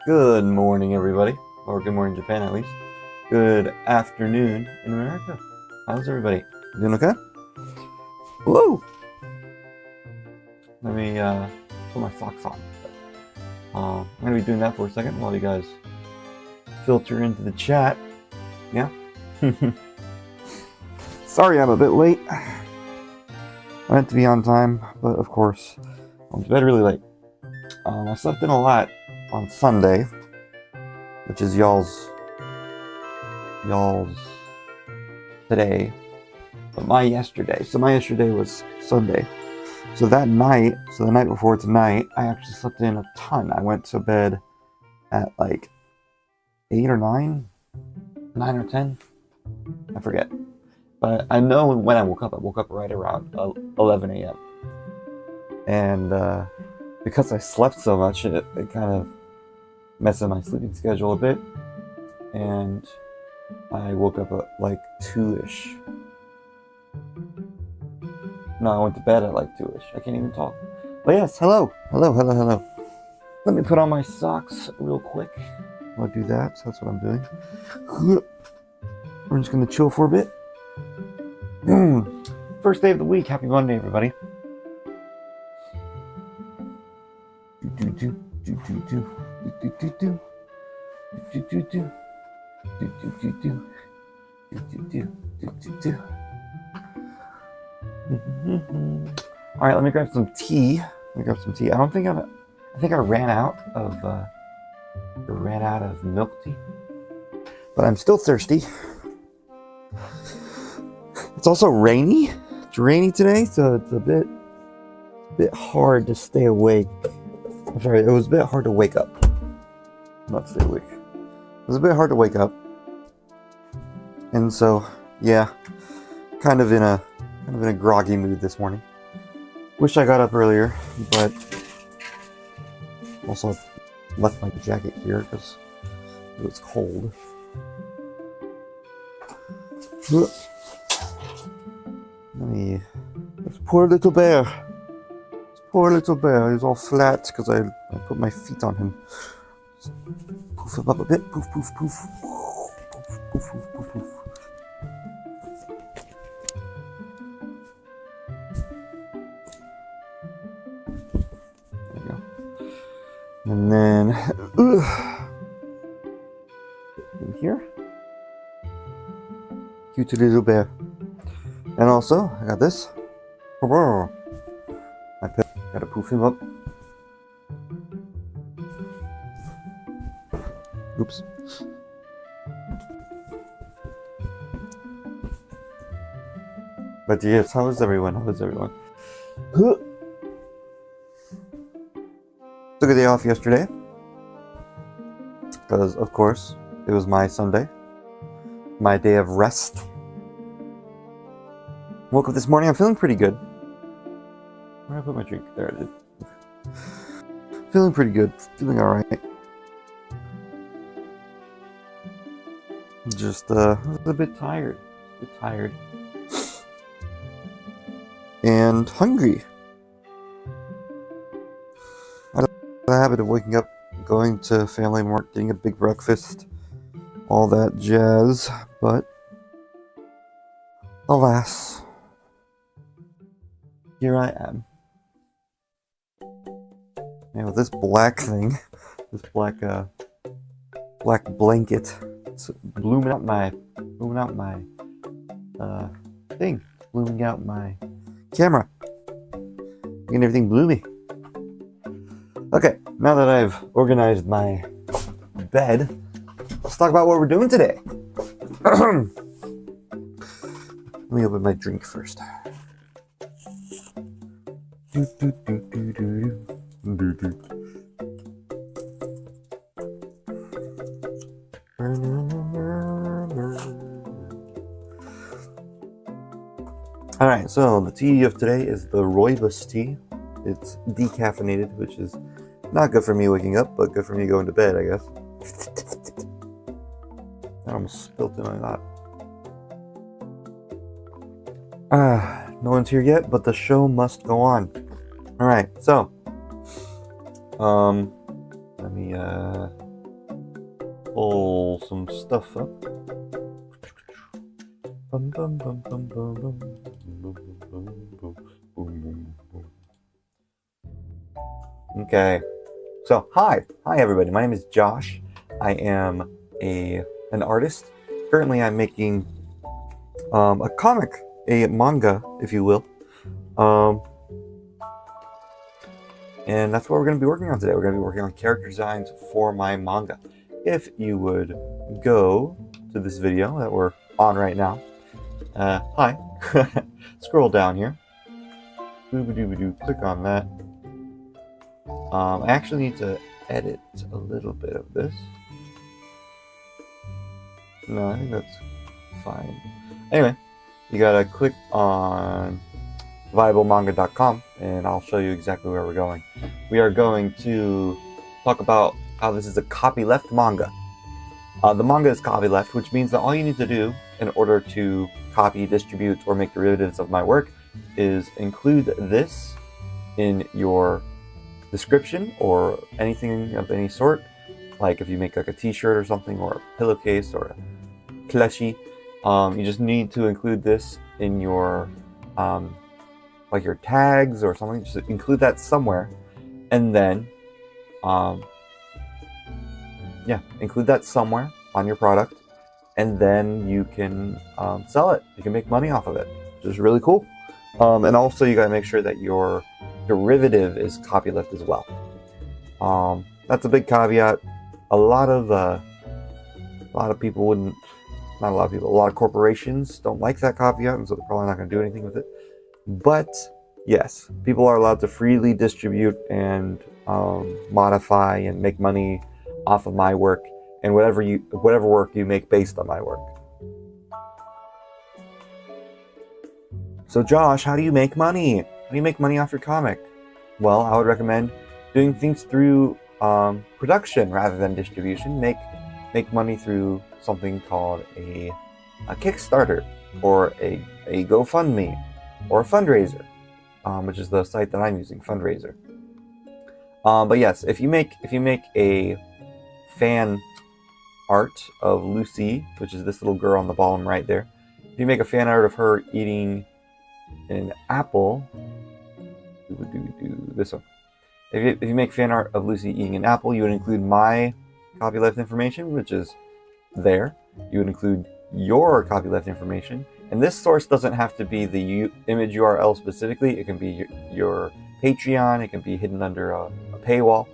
Good morning, everybody. Or good morning, Japan, at least. Good afternoon in America. How's everybody? Doing okay? Whoa! Let me put my socks on. I'm going to be doing that for a second while you guys filter into the chat. Yeah? Sorry I'm a bit late. I meant to be on time, but of course, I went to bed really late. I slept in a lot on Sunday, which is y'all's today, but my yesterday. So my yesterday was Sunday. So that night, the night before tonight, I actually slept in a ton. I went to bed at like 8 or 9 or 10, I forget. But I know when I woke up right around 11 a.m. And because I slept so much, it kind of messed up my sleeping schedule a bit. And I woke up at like 2-ish. No, I went to bed at like 2-ish. I can't even talk. But yes, hello. Let me put on my socks real quick. I'll do that, so that's what I'm doing. We're just gonna chill for a bit. First day of the week. Happy Monday, everybody. All right, let me grab some tea. I don't think I think I ran out of milk tea, but I'm still thirsty. It's also rainy. It's rainy today, so it's a bit hard to stay awake. I'm sorry, it was a bit hard to wake up. Not stay awake. It was a bit hard to wake up, and so yeah, kind of in a groggy mood this morning. Wish I got up earlier, but also left my jacket here because it was cold. This poor little bear. He's all flat because I put my feet on him. Poof him up a bit. Poof, poof, poof. Poof, poof, poof, poof, poof. There we go. And then in here. Cute little bear. And also, I got this. Gotta poof him up. Oops. But yes, how is everyone? Took a day off yesterday. Because, of course, it was my Sunday. My day of rest. Woke up this morning, I'm feeling pretty good. Where did I put my drink? There it is. Feeling pretty good. Feeling alright. Just I was a bit tired. And hungry. I have the habit of waking up, going to Family Mart, getting a big breakfast, all that jazz, but alas, here I am. And with this black thing, this black blanket, it's blooming out my thing, blooming out my camera, making everything bloomy. Okay, now that I've organized my bed, let's talk about what we're doing today. Let me open my drink first. Alright, so the tea of today is the rooibos tea. It's decaffeinated, which is not good for me waking up, but good for me going to bed, I guess. I almost spilled it on my lap. No one's here yet, but the show must go on. Alright, so let me pull some stuff up. Okay, so hi everybody. My name is Josh. I am an artist. Currently, I'm making a comic, a manga, if you will. And that's what we're going to be working on today. We're going to be working on character designs for my manga. If you would go to this video that we're on right now. Hi. Scroll down here. Click on that. I actually need to edit a little bit of this. No, I think that's fine. Anyway, you gotta click on viablemanga.com and I'll show you exactly where we're going. We are going to talk about how this is a copyleft manga. The manga is copyleft, which means that all you need to do in order to copy, distribute, or make derivatives of my work is include this in your description or anything of any sort. Like if you make like a t-shirt or something, or a pillowcase or a plushie, you just need to include this in your like your tags or something. Just include that somewhere, and then include that somewhere on your product, and then you can sell it. You can make money off of it, which is really cool. And also you gotta make sure that your derivative is copyleft as well. That's a big caveat. A lot of people wouldn't, not a lot of people, a lot of corporations don't like that caveat, and so they're probably not going to do anything with it. But yes, people are allowed to freely distribute and modify and make money off of my work and whatever work you make based on my work. So Josh, how do you make money? How do you make money off your comic? Well, I would recommend doing things through production rather than distribution. Make money through something called a Kickstarter or a GoFundMe or a fundraiser, which is the site that I'm using, Fundraiser. But yes, if you make a fan art of Lucy, which is this little girl on the bottom right there, if you make a fan art of her eating an apple, this one. If you make fan art of Lucy eating an apple, you would include my copyleft information, which is there. You would include your copyleft information. And this source doesn't have to be the image URL specifically. It can be your Patreon. It can be hidden under a paywall.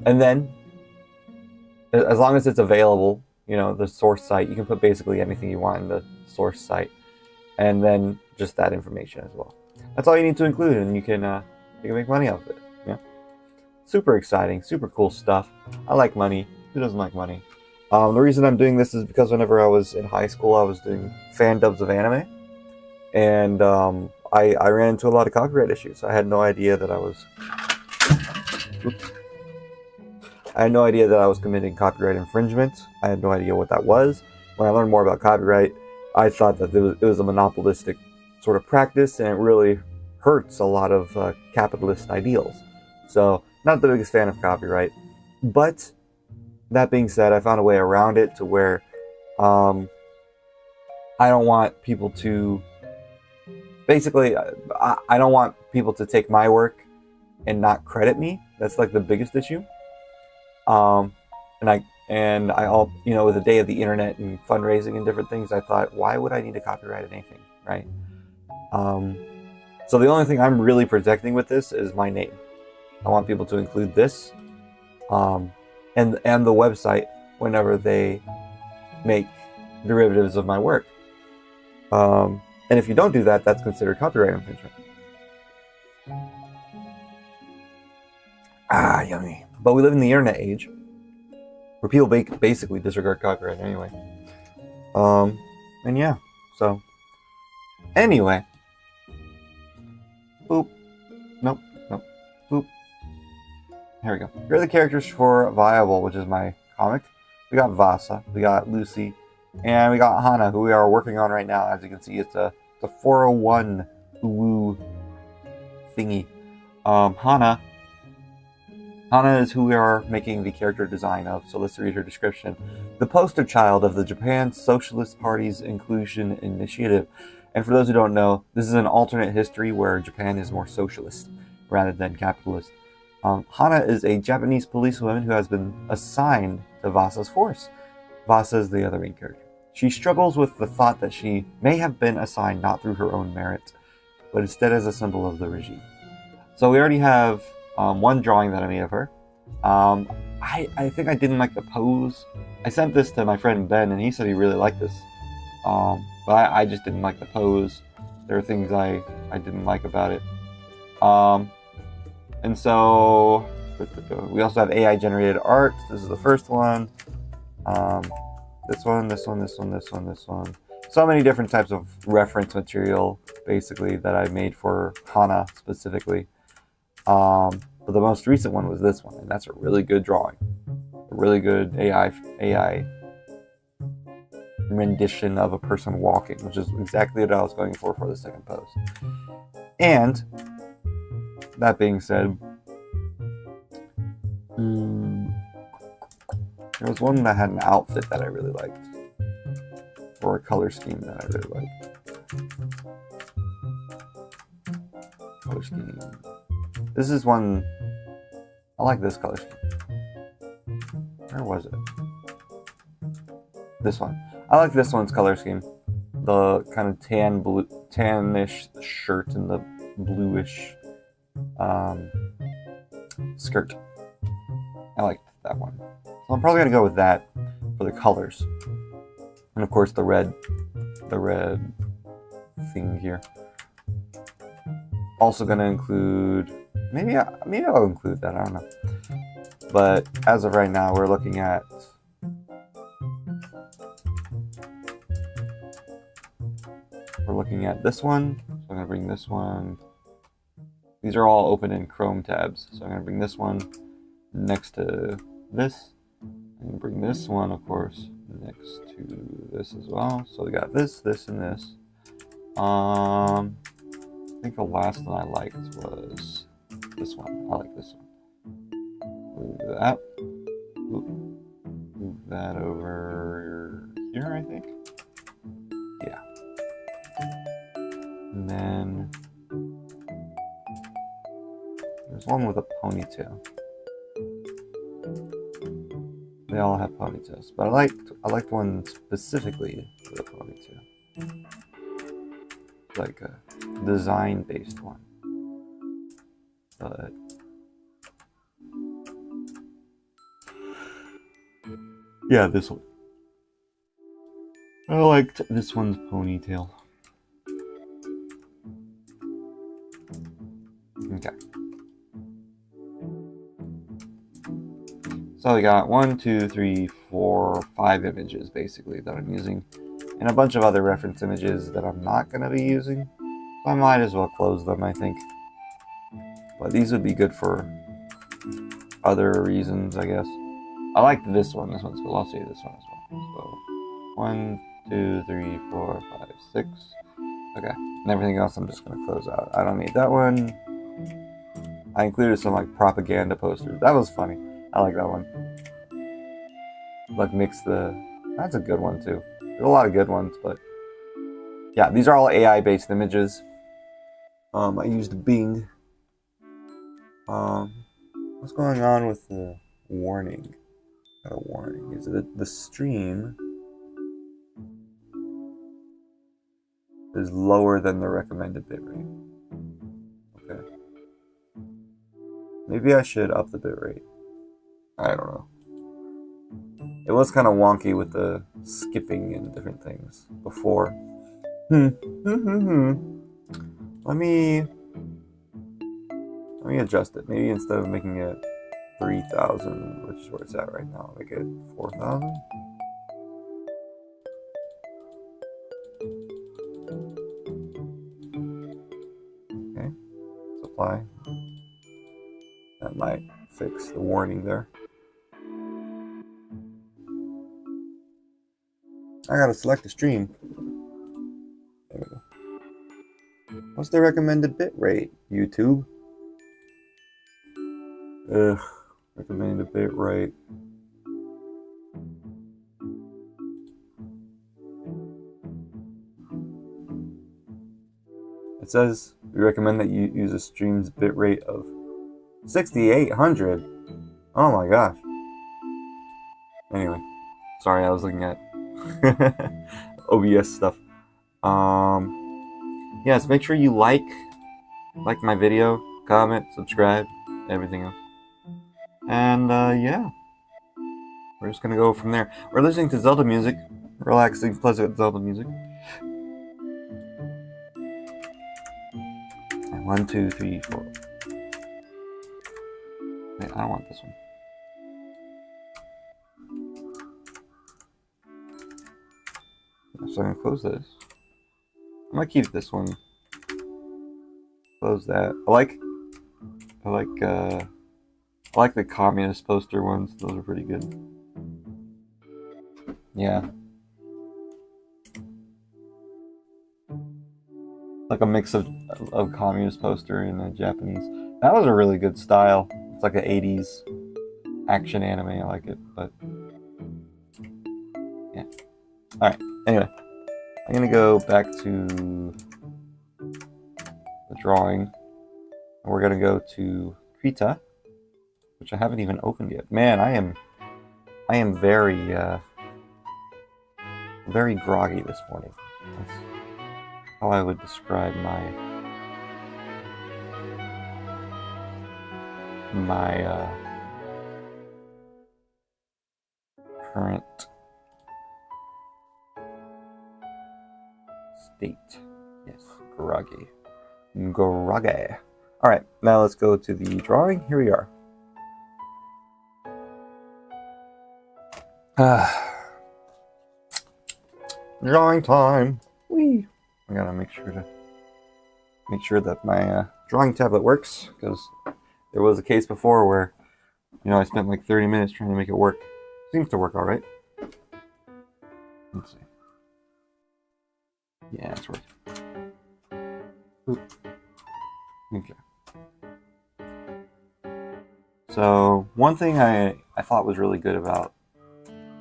And then, as long as it's available, the source site, you can put basically anything you want in the source site. And then just that information as well. That's all you need to include, and you can make money off of it. Yeah, super exciting, super cool stuff. I like money. Who doesn't like money? The reason I'm doing this is because whenever I was in high school, I was doing fan dubs of anime, and I ran into a lot of copyright issues. I had no idea that I was. I had no idea that I was committing copyright infringement. I had no idea what that was. When I learned more about copyright, I thought that it was a monopolistic sort of practice, and it really hurts a lot of capitalist ideals. So, not the biggest fan of copyright. But, that being said, I found a way around it to where I don't want people to... Basically, I don't want people to take my work and not credit me. That's like the biggest issue. And I all, with the day of the internet and fundraising and different things, I thought, why would I need to copyright anything, right? So the only thing I'm really protecting with this is my name. I want people to include this, and the website whenever they make derivatives of my work. And if you don't do that, that's considered copyright infringement. Yummy. But we live in the internet age, where people basically disregard copyright anyway. And yeah, so anyway. Boop. Nope. Boop. Here we go. Here are the characters for Viable, which is my comic. We got Vassa, we got Lucy, and we got Hana, who we are working on right now. As you can see, it's a 401 woo thingy. Hana Hana is who we are making the character design of, so let's read her description. The poster child of the Japan Socialist Party's Inclusion Initiative. And for those who don't know, this is an alternate history where Japan is more socialist rather than capitalist. Hana is a Japanese policewoman who has been assigned to Vassa's force. Vassa is the other main character. She struggles with the thought that she may have been assigned not through her own merit, but instead as a symbol of the regime. So we already have one drawing that I made of her. I think I didn't like the pose. I sent this to my friend Ben, and he said he really liked this. But I just didn't like the pose. There are things I didn't like about it. And so we also have AI generated art. This is the first one. This one. So many different types of reference material, basically, that I made for Hana specifically. But the most recent one was this one, and that's a really good drawing. A really good AI rendition of a person walking, which is exactly what I was going for the second pose. And that being said, there was one that had an outfit that I really liked, or a color scheme that I really liked. Color scheme. This is one. I like this color scheme. Where was it? This one. I like this one's color scheme. The kind of tannish shirt and the bluish skirt. I liked that one. So I'm probably gonna go with that for the colors. And of course the red thing here. Also gonna include, maybe I'll include that, I don't know. But as of right now, we're looking at this one. So I'm gonna bring this one. These are all open in Chrome tabs. So I'm gonna bring this one next to this. I'm gonna bring this one, of course, next to this as well. So we got this, and this. I think the last one I liked was this one. I like this one. Move that. Move that over here, I think. Yeah. And then there's one with a ponytail. They all have ponytails, but I liked one specifically with a ponytail. Like a design-based one. But yeah, this one. I liked this one's ponytail. Okay. So we got 1, 2, 3, 4, 5 images basically that I'm using, and a bunch of other reference images that I'm not going to be using. So I might as well close them, I think. But these would be good for other reasons, I guess. I like this one. This one's cool. I'll say this one as well. So 1, 2, 3, 4, 5, 6. Okay. And everything else I'm just going to close out. I don't need that one. I included some like propaganda posters. That was funny. I like that one. Like that's a good one too. There's a lot of good ones, but yeah, these are all AI based images. I used Bing. What's going on with the warning? Got a warning. Is it the stream is lower than the recommended bitrate? Okay. Maybe I should up the bitrate. I don't know. It was kind of wonky with the skipping and different things before. Let me adjust it. Maybe instead of making it 3,000, which is where it's at right now, make it 4,000. Okay. Supply. That might fix the warning there. I gotta select the stream. There we go. What's the recommended bit rate, YouTube? Ugh. Recommended bit rate. It says we recommend that you use a stream's bitrate of 6,800. Oh my gosh. Anyway, sorry, I was looking at OBS stuff. Yes, make sure you like my video, comment, subscribe, everything else. And yeah, we're just gonna go from there. We're listening to Zelda music, relaxing, pleasant Zelda music. And 1, 2, 3, 4. Wait, I don't want this one. So I'm gonna close this. I'm gonna keep this one. Close that. I like the communist poster ones. Those are pretty good. Yeah. Like a mix of communist poster and a Japanese. That was a really good style. It's like an 80s action anime. I like it, but yeah. Alright, anyway. I'm gonna go back to the drawing. And we're gonna go to Krita, which I haven't even opened yet. Man, I am very very groggy this morning. That's how I would describe my current state. Yes, groggy. Groggy. Alright, now let's go to the drawing. Here we are. Drawing time. Whee! I gotta make sure that my drawing tablet works, because there was a case before where, you know, I spent like 30 minutes trying to make it work. Seems to work all right. Let's see. Yeah, it's working. Oop. Okay. So one thing I thought was really good about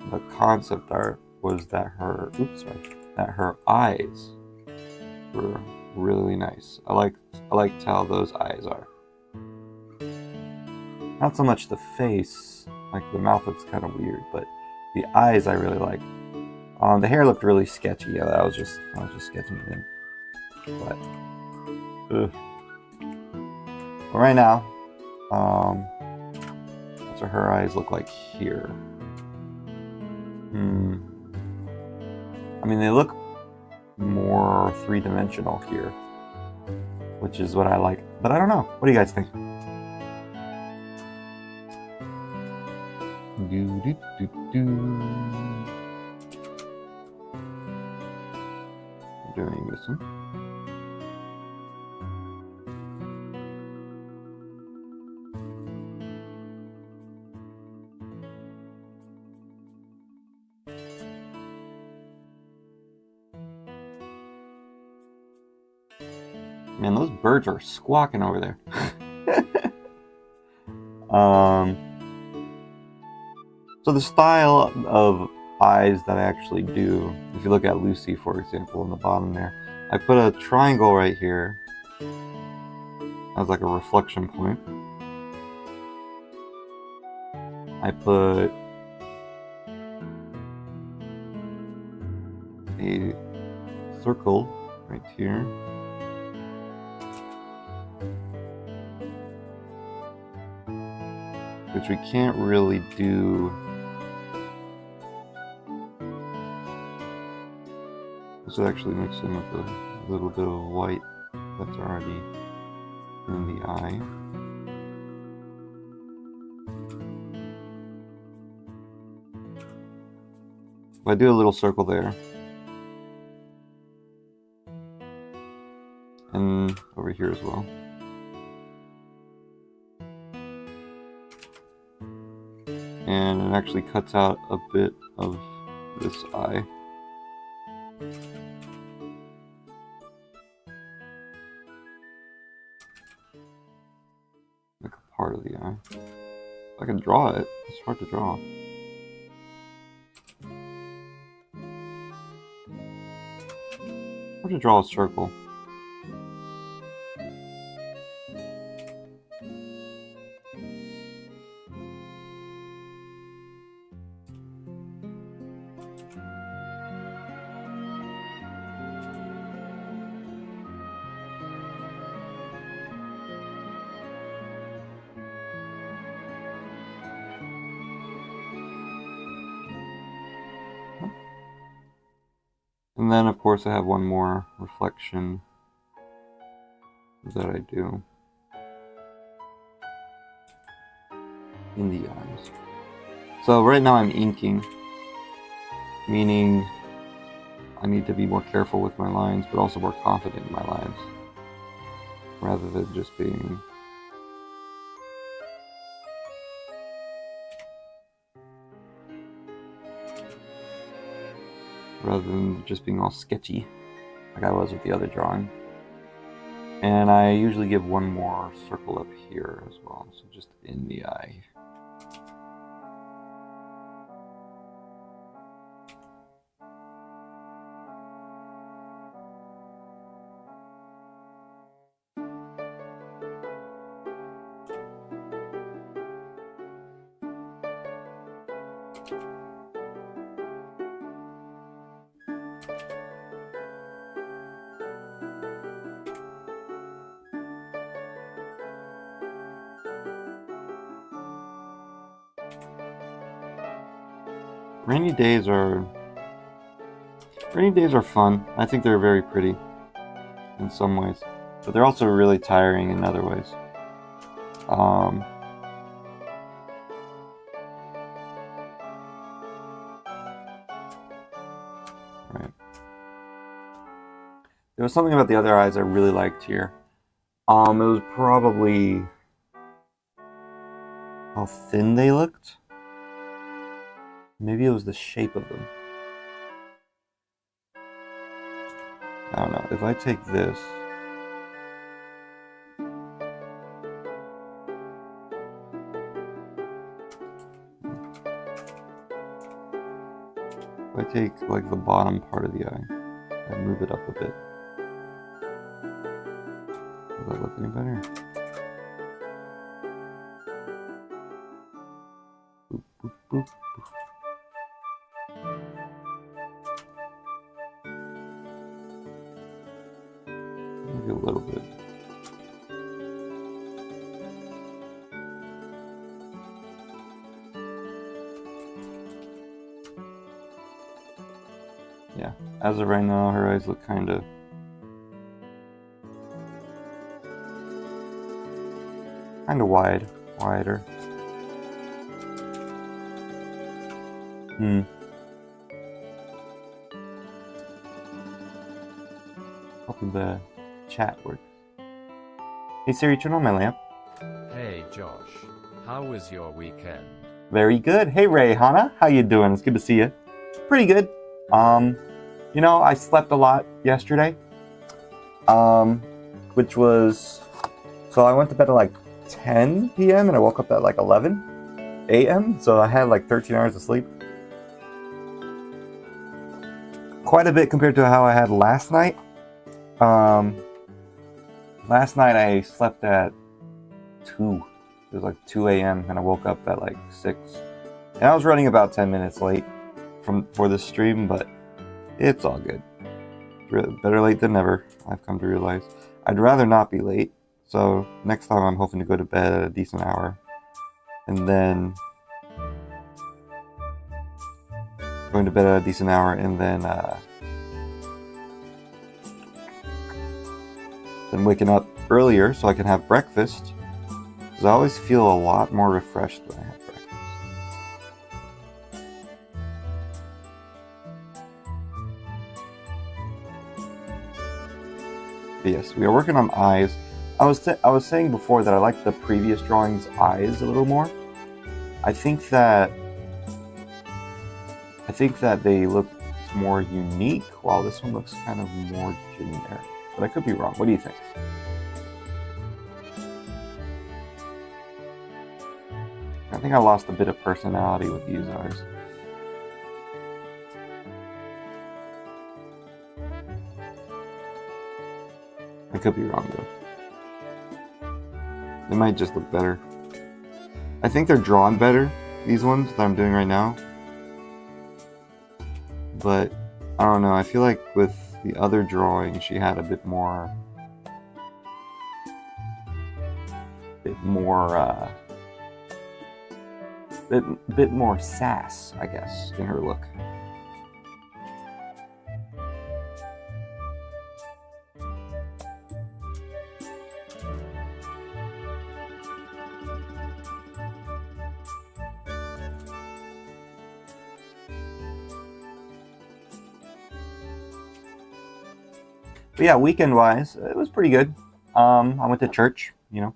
the concept art was that her eyes were really nice. I liked how those eyes are. Not so much the face, like the mouth looks kind of weird, but the eyes I really liked. The hair looked really sketchy. Yeah, I was just sketching it in. But right now, so her eyes look like here. I mean, they look more three-dimensional here, which is what I like. But I don't know. What do you guys think? Doing this one. Man, those birds are squawking over there. So the style of eyes that I actually do, if you look at Lucy, for example, in the bottom there, I put a triangle right here as like a reflection point. I put a circle right here. Which we can't really do. This would actually mix in with a little bit of white that's already in the eye. If I do a little circle there, and over here as well. And it actually cuts out a bit of this eye. Like a part of the eye. I can draw it. It's hard to draw. Hard to draw a circle. And then, of course, I have one more reflection that I do in the eyes. So right now I'm inking, meaning I need to be more careful with my lines, but also more confident in my lines, rather than just being all sketchy like I was with the other drawing. And I usually give one more circle up here as well, so just in the eye. Rainy days are fun. I think they're very pretty in some ways, but they're also really tiring in other ways. Right. There was something about the other eyes I really liked here. It was probably how thin they looked. Maybe it was the shape of them. I don't know. If I take this, if I take like the bottom part of the eye and move it up a bit, does that look any better? Boop, boop, boop. Maybe a little bit. Yeah, as of right now, her eyes look wider. Hoping the chat works. Hey Siri, turn on my lamp. Hey Josh, how was your weekend? Very good. Hey Ray, Hana, how you doing? It's good to see you. Pretty good. You know, I slept a lot yesterday. Which was, so I went to bed at like 10 p.m. and I woke up at like 11 a.m. So I had like 13 hours of sleep. Quite a bit compared to how I had last night. Last night I slept at 2. It was like 2 a.m. and I woke up at like 6. And I was running about 10 minutes late for this stream, but it's all good. Better late than never, I've come to realize. I'd rather not be late, so next time I'm hoping to go to bed at a decent hour. And then going to bed at a decent hour and then waking up earlier so I can have breakfast. Because I always feel a lot more refreshed when I have breakfast. But yes, we are working on eyes. I was saying before that I like the previous drawing's eyes a little more. I think that they look more unique, while this one looks kind of more generic. But I could be wrong. What do you think? think I lost a bit of personality with these ours. I could be wrong though. They might just look better. I think they're drawn better, these ones that I'm doing right now. But I don't know, I feel like with the other drawing she had a bit more sass, I guess, in her look. But yeah, weekend-wise, it was pretty good. I went to church, you know.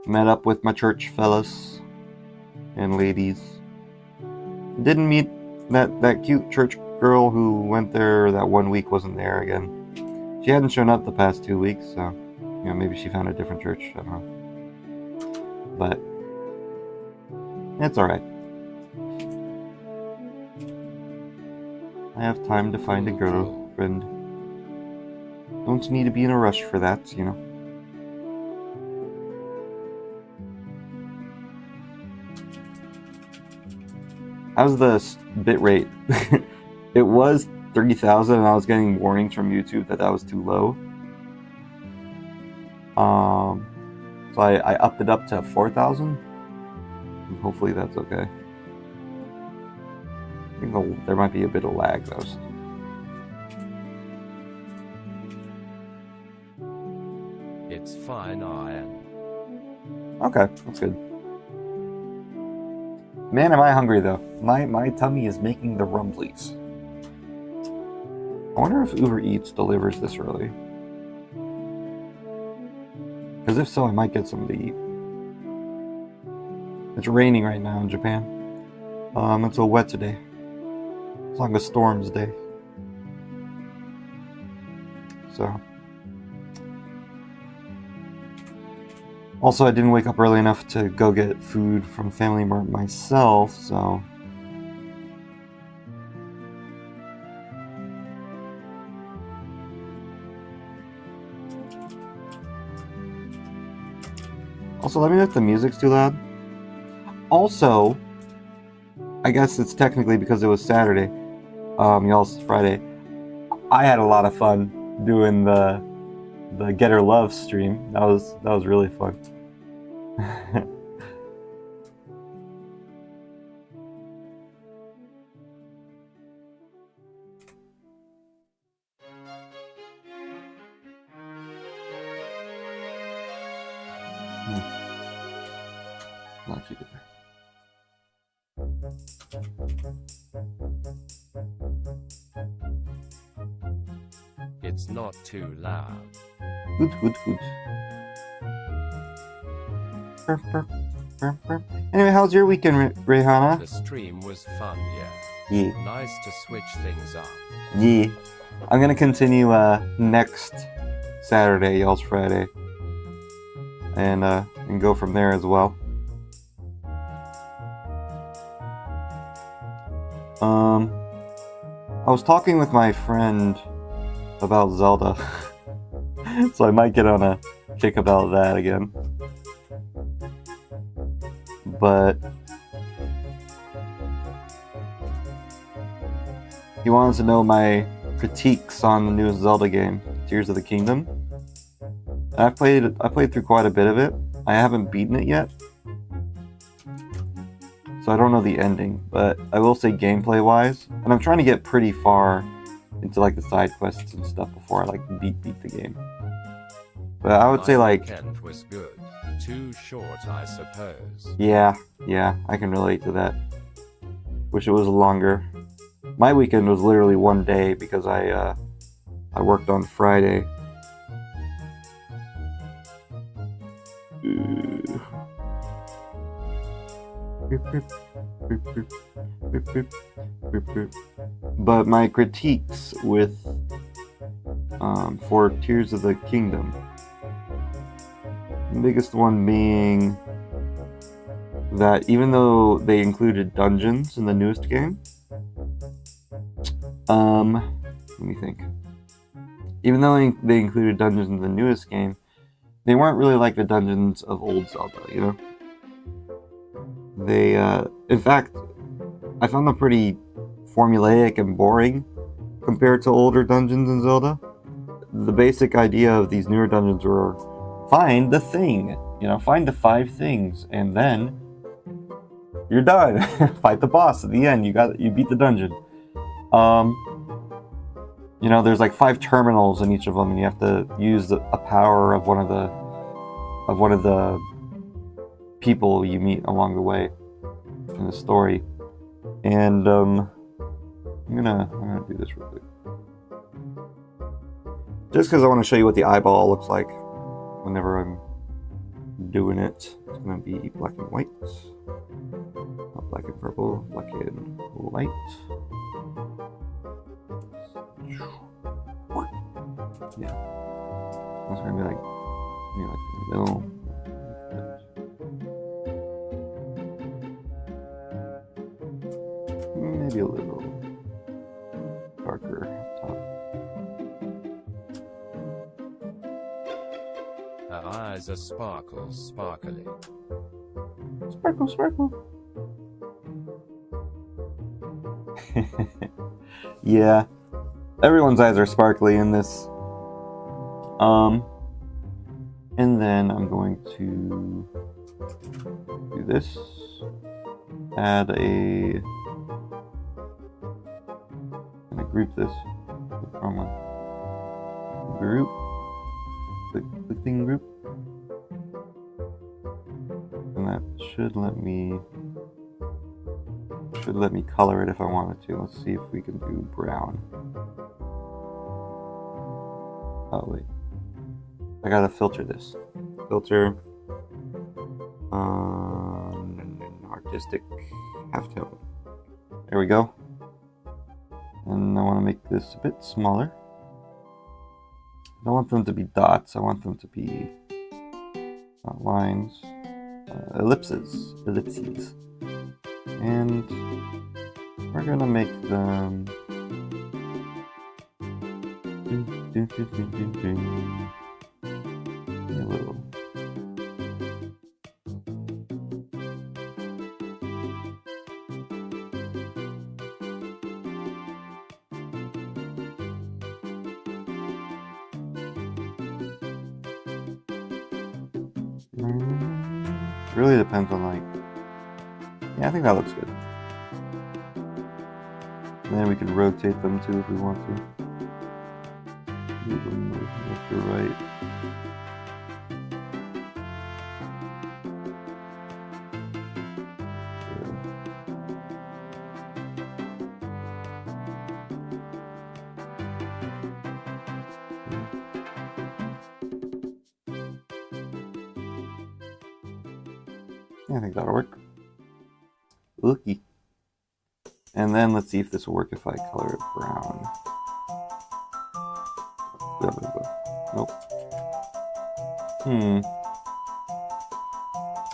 Met up with my church fellas and ladies. Didn't meet that cute church girl who went there that 1 week, wasn't there again. She hadn't shown up the past 2 weeks, so you know, maybe she found a different church. I don't know. But it's alright. I have time to find a girlfriend. Don't need to be in a rush for that, you know. How's the bit rate? It was 30,000 and I was getting warnings from YouTube that was too low. So I upped it up to 4,000. Hopefully that's okay. I think there might be a bit of lag though. It's fine, Ian. Okay, that's good. Man, am I hungry though. My tummy is making the rumblies. I wonder if Uber Eats delivers this early. Because if so, I might get something to eat. It's raining right now in Japan. It's a wet today. It's like a storm's day. So. Also, I didn't wake up early enough to go get food from Family Mart myself, so... Also, let me know if the music's too loud. Also, I guess it's technically because it was Saturday, y'all's Friday. I had a lot of fun doing the Get Her Love stream. That was really fun. I'll keep it there. It's not too loud. Good, good, good. Burp, burp, burp, burp. Anyway, how's your weekend, Rihanna? The stream was fun, yeah. Yeah. Nice to switch things up. Yeah. I'm gonna continue next Saturday, y'all's Friday. And go from there as well. I was talking with my friend about Zelda. So I might get on a kick about that again. But he wants to know my critiques on the newest Zelda game, Tears of the Kingdom. And I played through quite a bit of it. I haven't beaten it yet, so I don't know the ending, but I will say gameplay wise, and I'm trying to get pretty far into like the side quests and stuff before I like beat the game. But I would say like weekend was good. Too short, I suppose. Yeah, I can relate to that. Wish it was longer. My weekend was literally one day because I worked on Friday. But my critiques with for Tears of the Kingdom. The biggest one being that even though they included dungeons in the newest game, let me think. Even though they included dungeons in the newest game, they weren't really like the dungeons of old Zelda, you know? They, in fact, I found them pretty formulaic and boring compared to older dungeons in Zelda. The basic idea of these newer dungeons were find the thing, you know, find the 5 things, and then you're done. Fight the boss at the end. You beat the dungeon. You know, there's like 5 terminals in each of them, and you have to use a power of one of the people you meet along the way in the story. And I'm gonna do this real quick, just because I want to show you what the eyeball looks like whenever I'm doing it. It's gonna be black and white, not black and purple, black and white. Yeah, it's gonna be like in the middle. Maybe a little darker up top. Her eyes are sparkly. Sparkle, sparkle. Yeah, everyone's eyes are sparkly in this. And then I'm going to do this. Add a. I'm gonna group this. Wrong one. Group. Click thing group. And that should let me color it if I wanted to. Let's see if we can do brown. Oh wait, I gotta filter this. Filter artistic halftone. There we go. And I want to make this a bit smaller. I don't want them to be dots. I want them to be not lines, ellipses. And we're gonna make them a little. It really depends on yeah, I think that looks good. And then we can rotate them too if we want to. Move them left or right. Yeah, I think that'll work. Looky. And then let's see if this will work if I color it brown. Nope.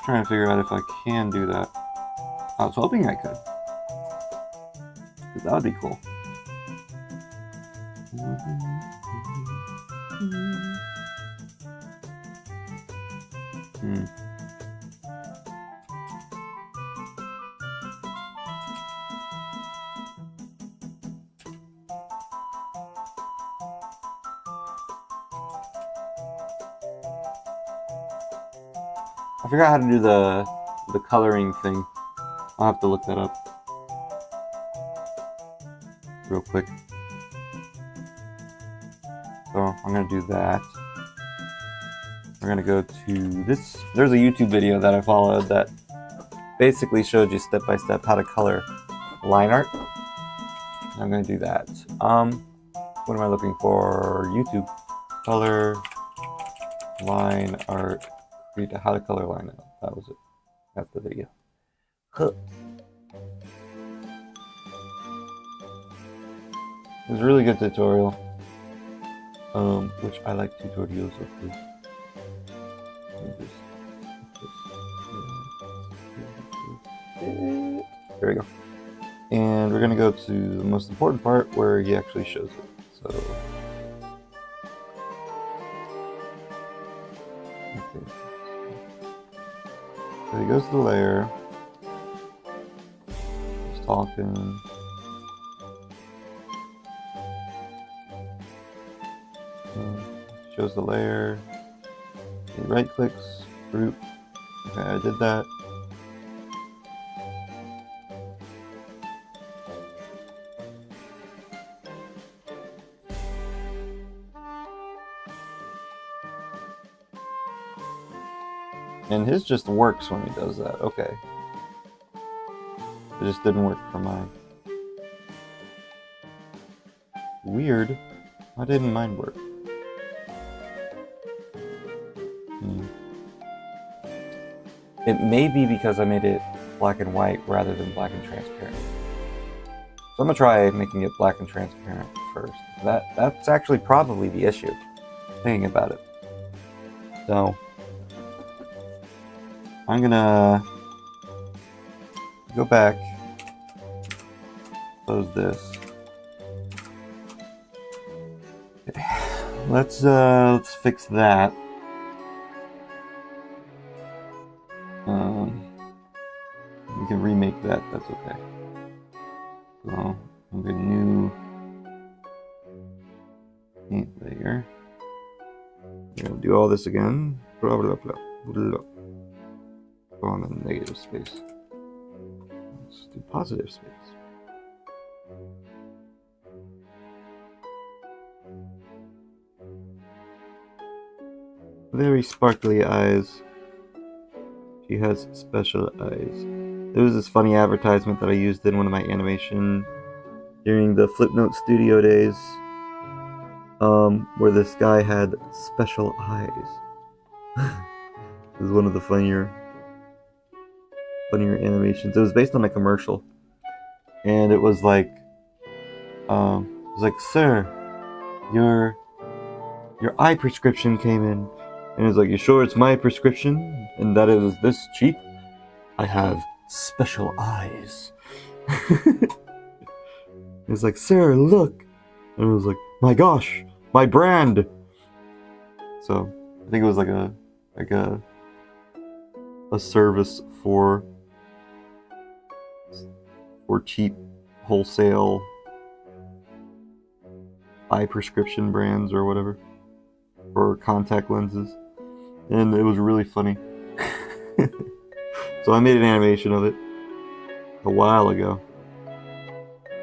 Trying to figure out if I can do that. I was hoping I could. That would be cool. I forgot how to do the coloring thing. I'll have to look that up real quick. So I'm gonna do that. We're gonna go to this. There's a YouTube video that I followed that basically showed you step by step how to color line art. I'm gonna do that. What am I looking for? YouTube. Color line art. Read how to color line art. That was it. That's the video. It was a really good tutorial. Which I like tutorials of. There we go. And we're gonna go to the most important part where he actually shows it. So, okay. So he goes to the layer. He's talking. And shows the layer. He right clicks, group. Okay, I did that. And his just works when he does that. Okay. It just didn't work for mine. Weird. Why didn't mine work? It may be because I made it black and white rather than black and transparent. So I'm gonna try making it black and transparent first. That's actually probably the issue, thinking about it. So I'm gonna go back, close this. Okay. Let's fix that. We can remake that. That's okay. So I'm gonna new paint layer. We're gonna do all this again. Blah blah blah blah. Go on the negative space. Let's do positive space. Very sparkly eyes. She has special eyes. There was this funny advertisement that I used in one of my animation during the Flipnote Studio days, where this guy had special eyes. It was one of the funnier animations. It was based on a commercial, and it was like, "Sir, your eye prescription came in," and it's like, "You sure it's my prescription and that it was this cheap? I have special eyes." It's like, "Sir, look," and it was like, "My gosh, my brand." So I think it was like a service for cheap wholesale eye prescription brands or whatever for contact lenses, and it was really funny. So I made an animation of it a while ago.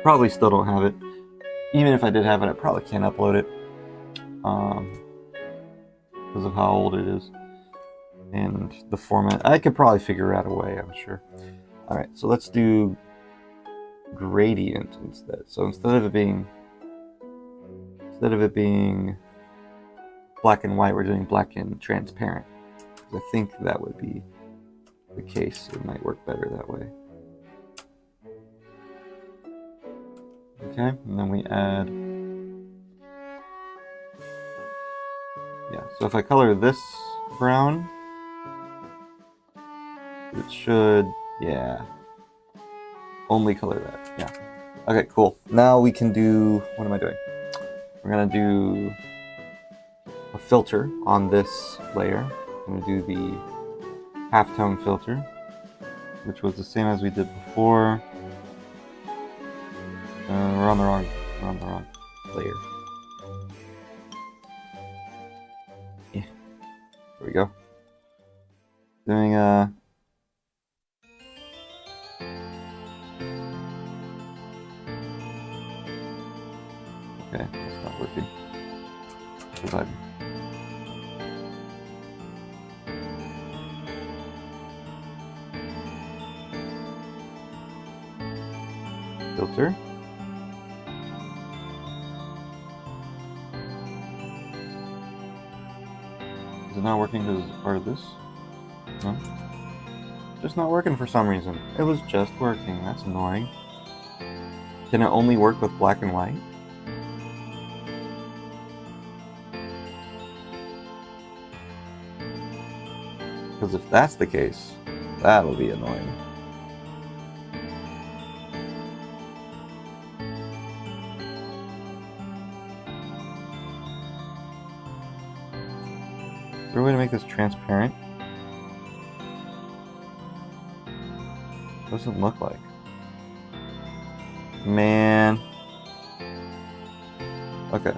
Probably still don't have it. Even if I did have it, I probably can't upload it because of how old it is and the format. I could probably figure out a way, I'm sure. Alright, so let's do gradient instead. So instead of it being black and white, we're doing black and transparent. I think that would be the case. It might work better that way. Okay, and then we add, yeah, so if I color this brown, it should, yeah, only color that, yeah. Okay, cool. Now we can do, what am I doing? We're gonna do a filter on this layer. I'm gonna do the halftone filter, which was the same as we did before. We're on the wrong layer. Yeah, there we go. Doing okay, that's not working. Provide. Filter. Is it not working because it's part of this? No? Just not working for some reason. It was just working. That's annoying. Can it only work with black and white? Because if that's the case, that'll be annoying. there a way to make this transparent? Doesn't look like. Man. Okay.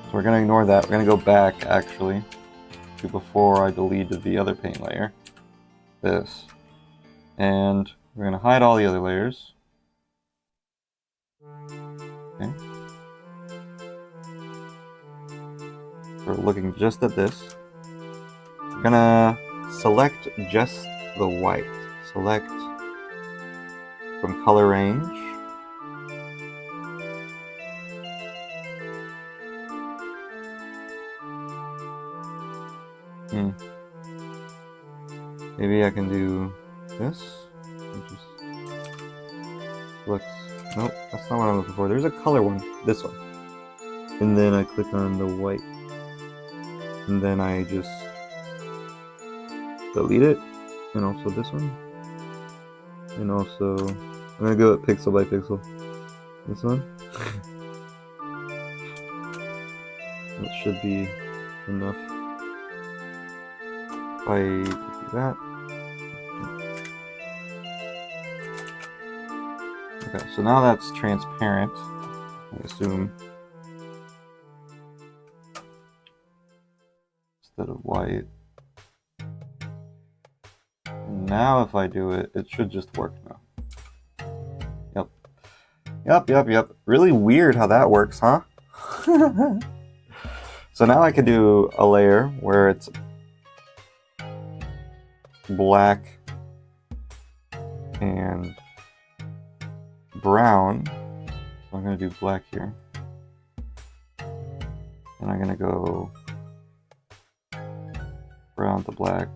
So we're gonna ignore that. We're gonna go back actually to before I deleted the other paint layer. This. And we're gonna hide all the other layers. Okay. We're looking just at this. We're gonna select just the white. Select from color range. Maybe I can do this. Just select. Nope, that's not what I'm looking for. There's a color one. This one. And then I click on the white. And then I just delete it. And also this one. And also, I'm gonna go at pixel by pixel. This one. That should be enough. If I do that. Okay, so now that's transparent, I assume. Instead of white. And now if I do it, it should just work now. Yep. Really weird how that works, huh? So now I could do a layer where it's black and brown. So I'm going to do black here. And I'm going to go brown to black.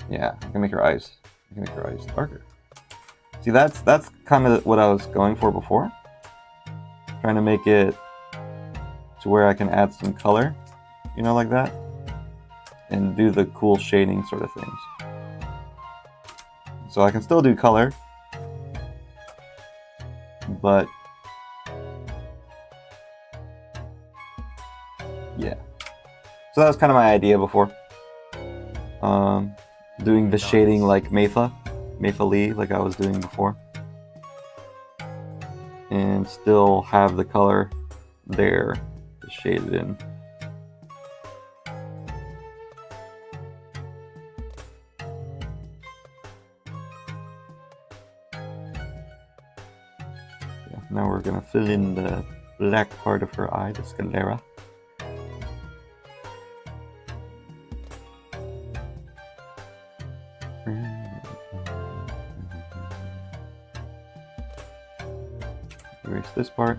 Yeah, I can make your eyes. I can make your eyes darker. See, that's kind of what I was going for before. Trying to make it to where I can add some color, you know, like that. And do the cool shading sort of things. So I can still do color, but yeah. So that was kind of my idea before. Doing the shading like Mayfa Lee, like I was doing before. And still have the color there shaded in. Now we're gonna fill in the black part of her eye, the sclera. Erase this part.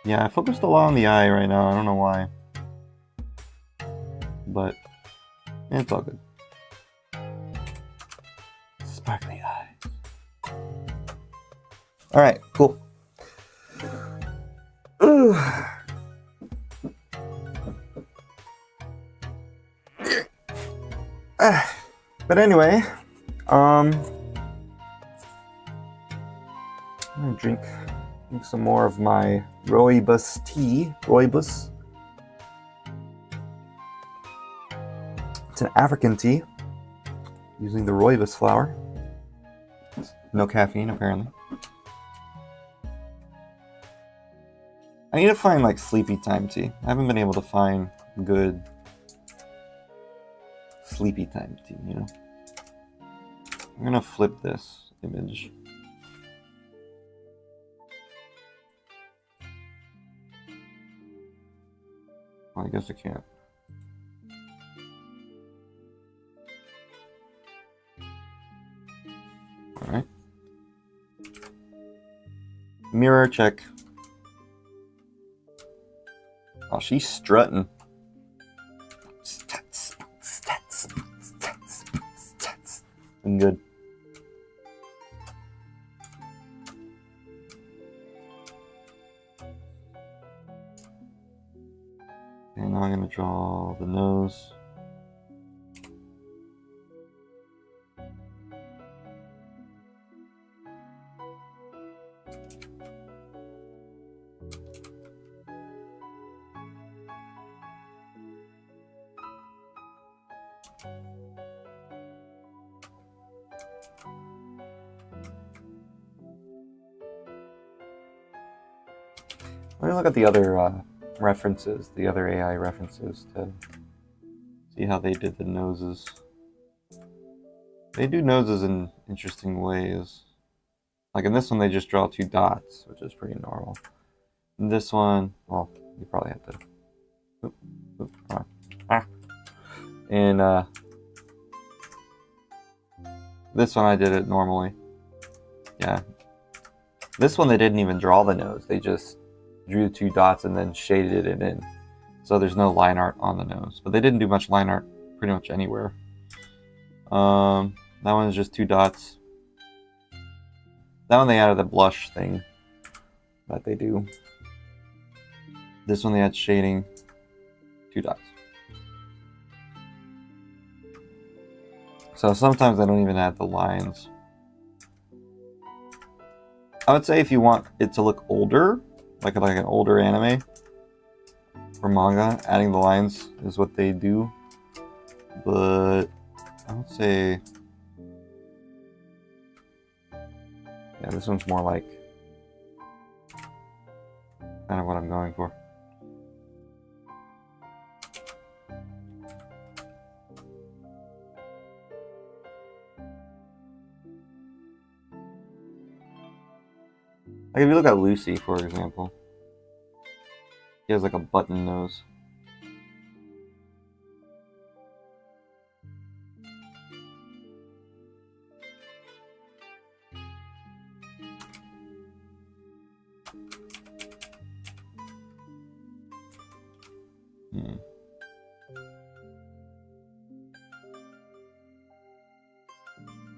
Yeah, I focused a lot on the eye right now. I don't know why. But it's all good. Sparkly eyes. Alright, cool. But anyway, I'm gonna drink some more of my rooibos tea. Rooibos. It's an African tea using the rooibos flower. No caffeine, apparently. I need to find like sleepy time tea. I haven't been able to find good sleepy time tea, you know? I'm gonna flip this image. Well, I guess I can't. Alright. Mirror check. she's strutting. Looking good. And now I'm going to draw the nose. Let me look at the other references, the other AI references, to see how they did the noses. They do noses in interesting ways. Like in this one, they just draw 2 dots, which is pretty normal. In this one, well, you probably have to. And this one, I did it normally. Yeah. This one, they didn't even draw the nose. They just drew 2 dots and then shaded it in. So there's no line art on the nose. But they didn't do much line art pretty much anywhere. That one is just 2 dots. That one they added the blush thing that they do. This one they had shading, 2 dots. So sometimes I don't even add the lines. I would say if you want it to look older, like an older anime or manga, adding the lines is what they do. But I would say, yeah, this one's more like kind of what I'm going for. Like if you look at Lucy, for example, he has like a button nose.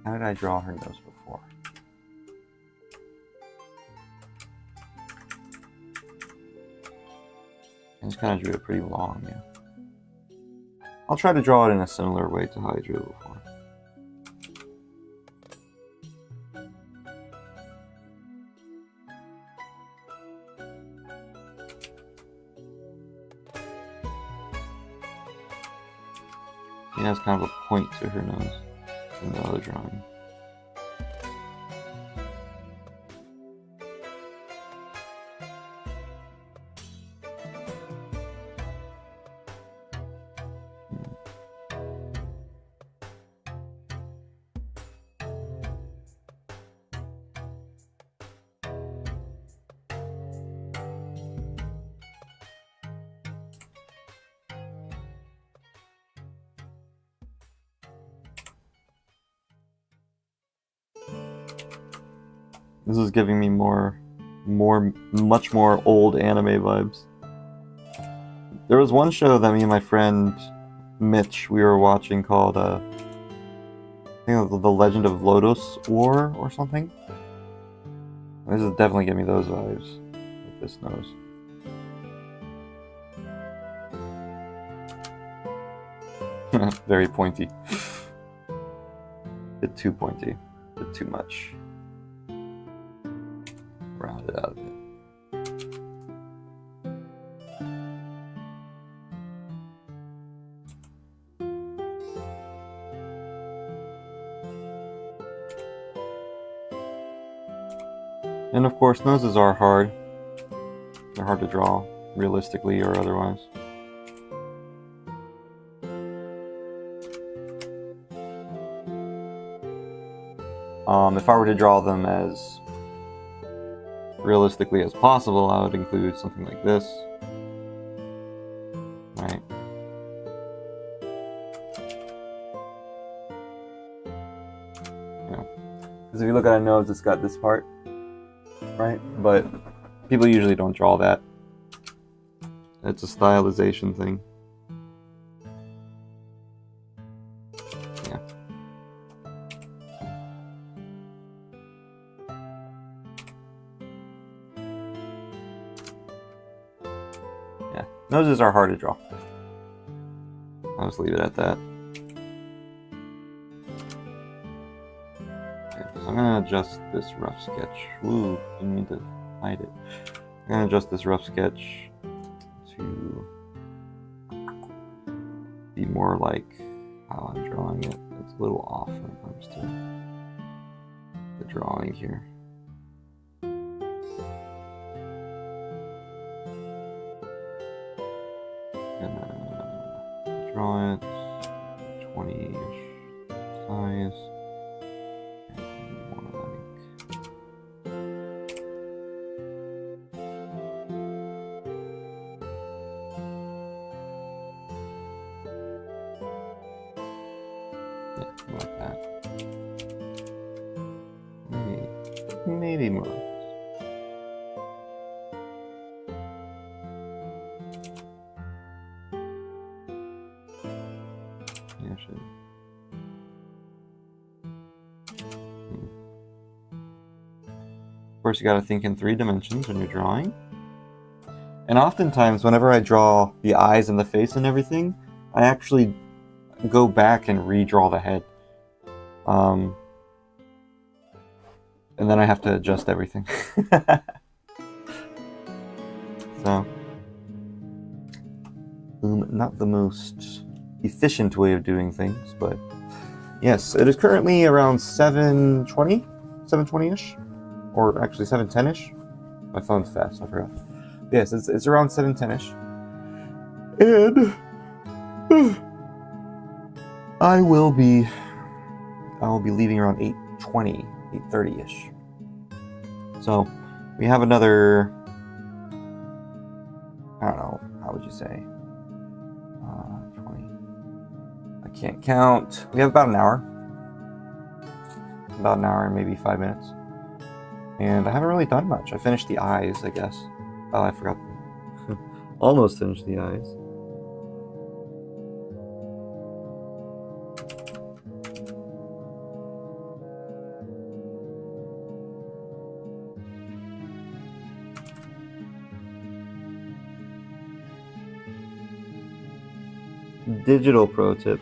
How did I draw her nose before? I just kind of drew it pretty long, yeah. I'll try to draw it in a similar way to how I drew it before. She has kind of a point to her nose in the other drawing. This is giving me much more old anime vibes. There was one show that me and my friend Mitch, we were watching called, I think it was The Legend of Lotus War or something. This is definitely giving me those vibes with this nose. Very pointy. Bit too pointy. Bit too much. Round it out a bit. And of course, noses are hard. They're hard to draw, realistically or otherwise. If I were to draw them as realistically as possible, I would include something like this, right? Yeah. Because if you look at a nose, it's got this part, right? But people usually don't draw that It's a stylization thing. Yeah. Yeah. Noses are hard to draw. I'll just leave it at that. Okay, so I'm gonna adjust this rough sketch. Ooh, didn't mean to hide it. I'm gonna adjust this rough sketch to be more like how I'm drawing it. It's a little off when it comes to the drawing here. Gonna draw it 20-ish size. And more like like that. Maybe more. Yeah, should. Of course, you got to think in 3 dimensions when you're drawing. And oftentimes, whenever I draw the eyes and the face and everything, I actually go back and redraw the head. And then I have to adjust everything. So, not the most efficient way of doing things, but yes, it is currently around 7:20-ish, or actually 7:10-ish. My phone's fast, I forgot. Yes, it's around 7:10-ish, and I will be leaving around 8:20, 8:30-ish. So we have another, I don't know, how would you say, 20, I can't count. We have about an hour, and maybe 5 minutes. And I haven't really done much. I finished the eyes, I guess. Oh, I forgot. Almost finished the eyes. Digital pro tip,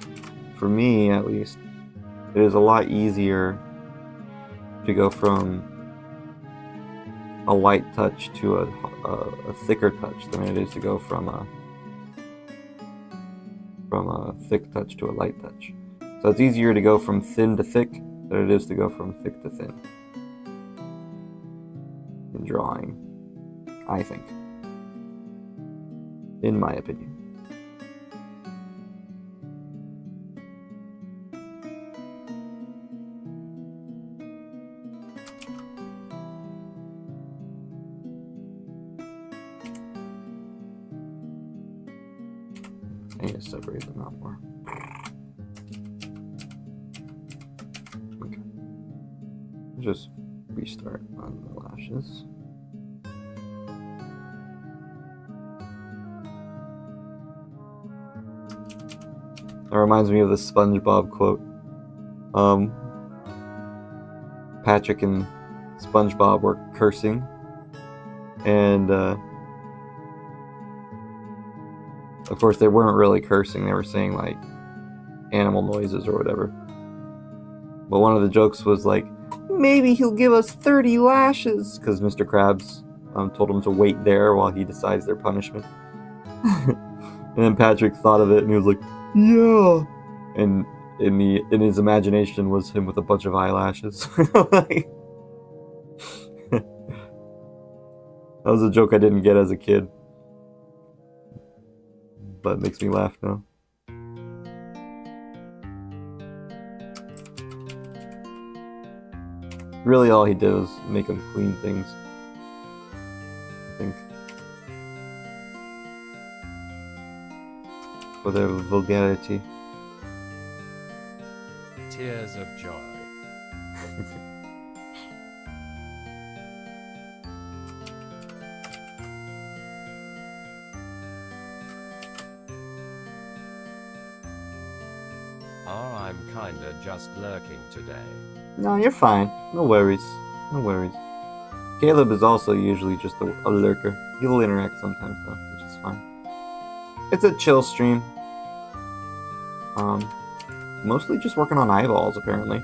for me at least, it is a lot easier to go from a light touch to a thicker touch than it is to go from a thick touch to a light touch. So it's easier to go from thin to thick than it is to go from thick to thin in drawing, I think, in my opinion. I need to separate them out more. Okay. Just restart on the lashes. That reminds me of the SpongeBob quote. Patrick and SpongeBob were cursing, and of course, they weren't really cursing. They were saying, like, animal noises or whatever. But one of the jokes was, like, maybe he'll give us 30 lashes, because Mr. Krabs told him to wait there while he decides their punishment. And then Patrick thought of it, and he was like, yeah. And in his imagination was him with a bunch of eyelashes. Like, that was a joke I didn't get as a kid, but it makes me laugh now. Really, all he did was make him clean things, I think, for their vulgarity. Tears of joy. I'm kinda just lurking today. No, you're fine. No worries. No worries. Caleb is also usually just a lurker. He'll interact sometimes though, which is fine. It's a chill stream. Mostly just working on eyeballs apparently.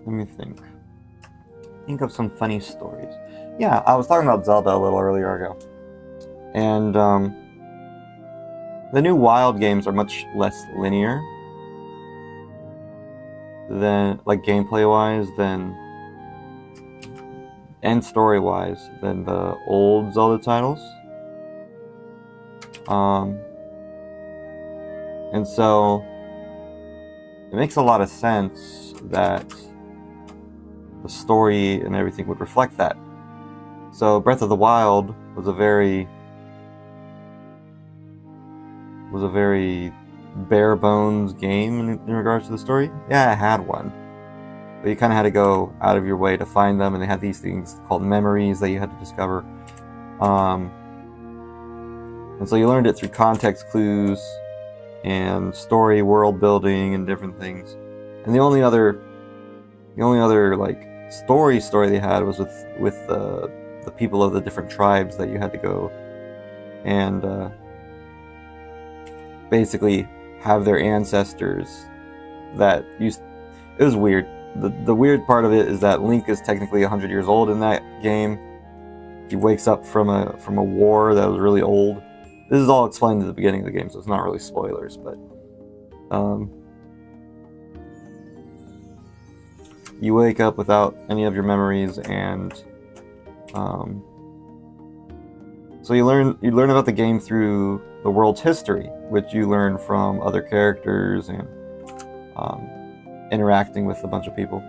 Let me think. Think of some funny stories. Yeah, I was talking about Zelda a little earlier ago. And the new Wild games are much less linear than, like, gameplay-wise than, and story-wise than the old Zelda titles. And so it makes a lot of sense that the story and everything would reflect that. So Breath of the Wild was a very bare bones game in regards to the story. Yeah, it had one, but you kind of had to go out of your way to find them, and they had these things called memories that you had to discover. And so you learned it through context clues and story, world building, and different things. And the only other like story they had was with the people of the different tribes that you had to go and basically have their ancestors that used. It was weird. The weird part of it is that Link is technically 100 years old in that game. He wakes up from a war that was really old. This is all explained at the beginning of the game, so it's not really spoilers, but you wake up without any of your memories, and so you learn about the game through the world's history, which you learn from other characters and interacting with a bunch of people.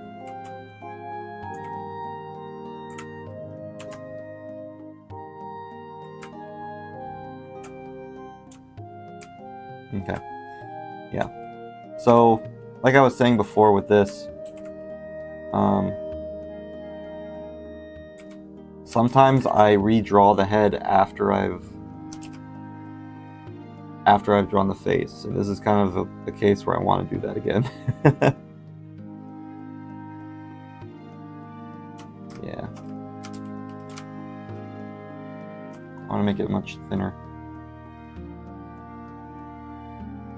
Okay. Yeah. So, like I was saying before with this, sometimes I redraw the head after I've drawn the face, and this is kind of a case where I want to do that again. Yeah. I want to make it much thinner.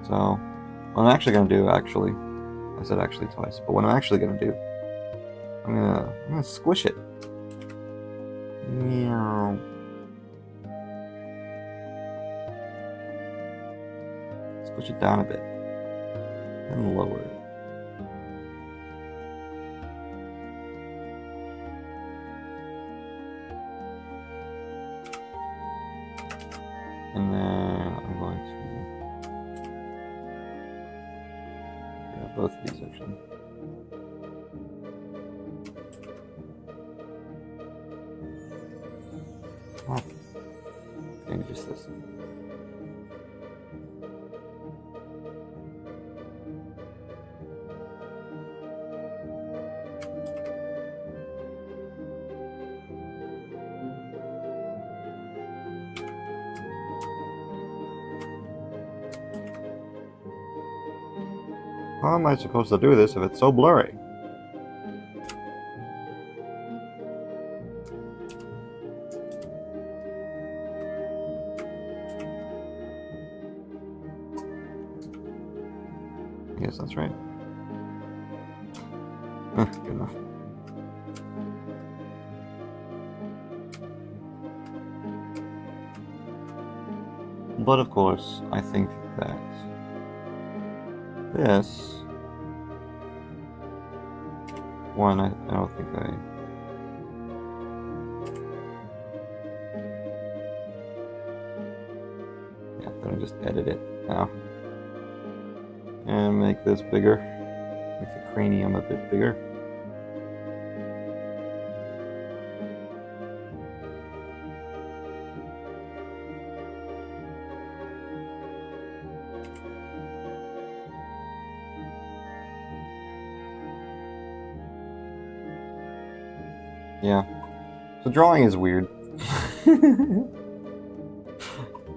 So, what I'm actually going to do, I said actually twice, but what I'm actually going to do, I'm gonna squish it. Meow. Squish it down a bit, and lower it. And then I'm going to grab both of these actually. Oh, maybe just this. How am I supposed to do this if it's so blurry? Yes, that's right. Good enough. But of course, I think that this one, I don't think I... Yeah, then I just edit it now. And make this bigger. Make the cranium a bit bigger. Yeah. So drawing is weird.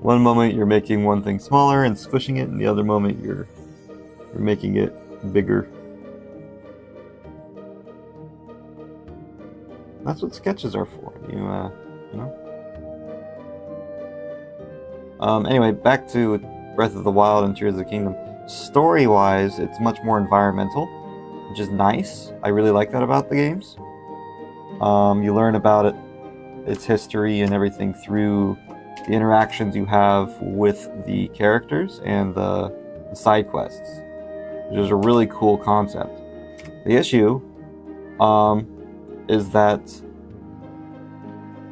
One moment you're making one thing smaller and squishing it, and the other moment you're making it bigger. That's what sketches are for, you know? Anyway, back to Breath of the Wild and Tears of the Kingdom. Story-wise, it's much more environmental, which is nice. I really like that about the games. You learn about its history and everything through the interactions you have with the characters and the side quests, which is a really cool concept. The issue is that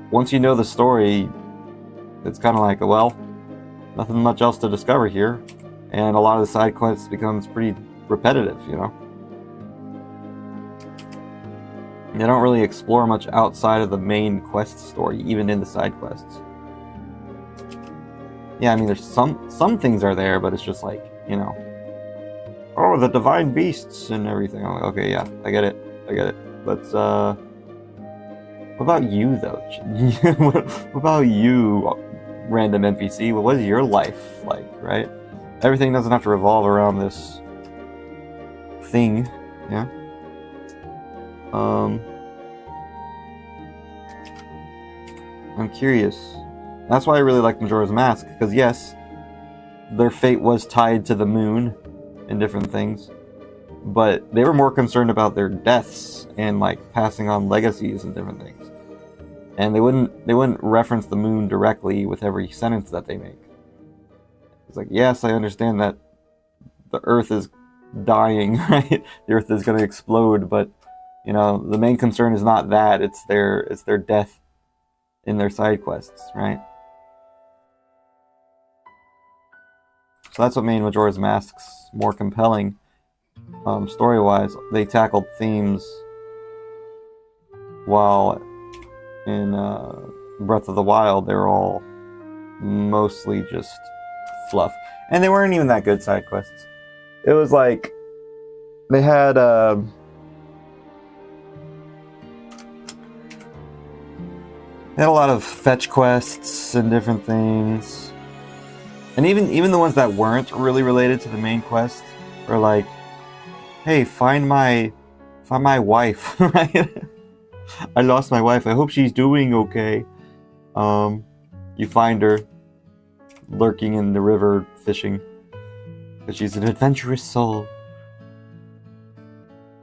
once you know the story, it's kind of like, well, nothing much else to discover here, and a lot of the side quests becomes pretty repetitive, you know? They don't really explore much outside of the main quest story, even in the side quests. Yeah, I mean, there's some things are there, but it's just like, you know, oh, the divine beasts and everything. I'm like, okay, yeah, I get it. But, what about you, though? What about you, random NPC? What is your life like, right? Everything doesn't have to revolve around this thing, yeah? I'm curious. That's why I really like Majora's Mask, because yes, their fate was tied to the moon and different things, but they were more concerned about their deaths and like passing on legacies and different things. And they wouldn't reference the moon directly with every sentence that they make. It's like, yes, I understand that the Earth is dying, right? The Earth is going to explode, but you know, the main concern is not that, it's their death in their side quests, right? So that's what made Majora's Mask's more compelling, story-wise. They tackled themes while in Breath of the Wild, they were all mostly just fluff. And they weren't even that good side quests. It was like, they had a lot of fetch quests and different things. And even the ones that weren't really related to the main quest were like, hey, find my wife, right? I lost my wife. I hope she's doing okay. You find her lurking in the river fishing because she's an adventurous soul.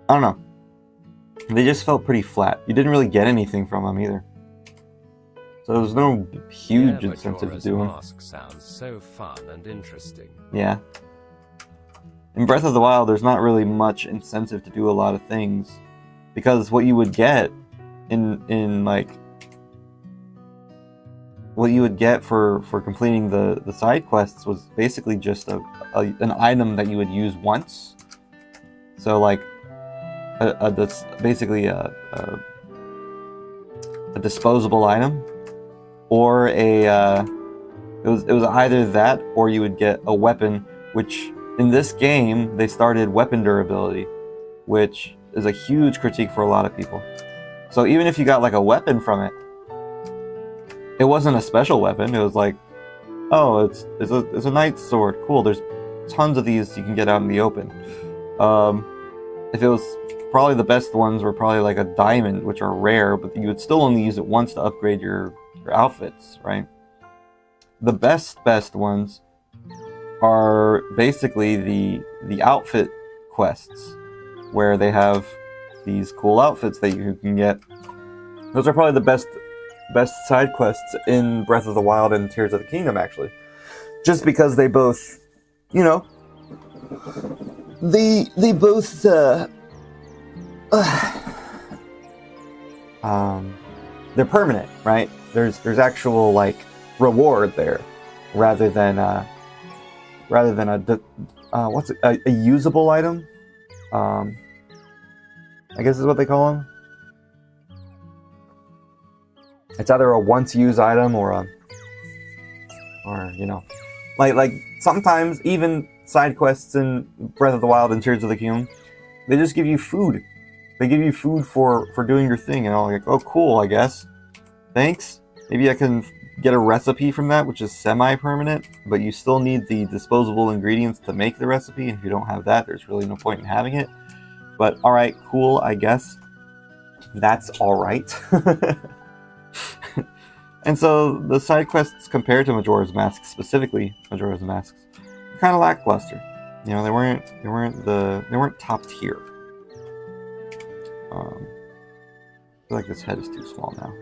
I don't know. They just felt pretty flat. You didn't really get anything from them either. So there was no huge incentive to do them. Mask sounds so fun and interesting. Yeah. In Breath of the Wild, there's not really much incentive to do a lot of things, because what you would get in like what you would get for completing the side quests was basically just an item that you would use once. So like that's basically a disposable item, or it was either that or you would get a weapon, which in this game they started weapon durability, which is a huge critique for a lot of people. So even if you got like a weapon from it, it wasn't a special weapon. It was like, oh, it's a knight's sword. Cool. There's tons of these you can get out in the open. If it was probably the best ones were probably like a diamond, which are rare, but you would still only use it once to upgrade your outfits, right? The best ones are basically the outfit quests, where they have these cool outfits that you can get. Those are probably the best side quests in Breath of the Wild and Tears of the Kingdom, actually. Just because they both, you know, they both they're permanent, right? There's actual like reward there, rather than a usable item. I guess is what they call them. It's either a once used item or you know, like sometimes even side quests in Breath of the Wild and Tears of the Kingdom, they just give you food. They give you food for doing your thing, and I'm like, oh cool, I guess. Thanks. Maybe I can get a recipe from that, which is semi-permanent, but you still need the disposable ingredients to make the recipe, and if you don't have that, there's really no point in having it. But alright, cool, I guess. That's alright. And so the side quests compared to Majora's Mask, specifically Majora's Masks, were kind of lackluster. You know, they weren't top tier. I feel like this head is too small now.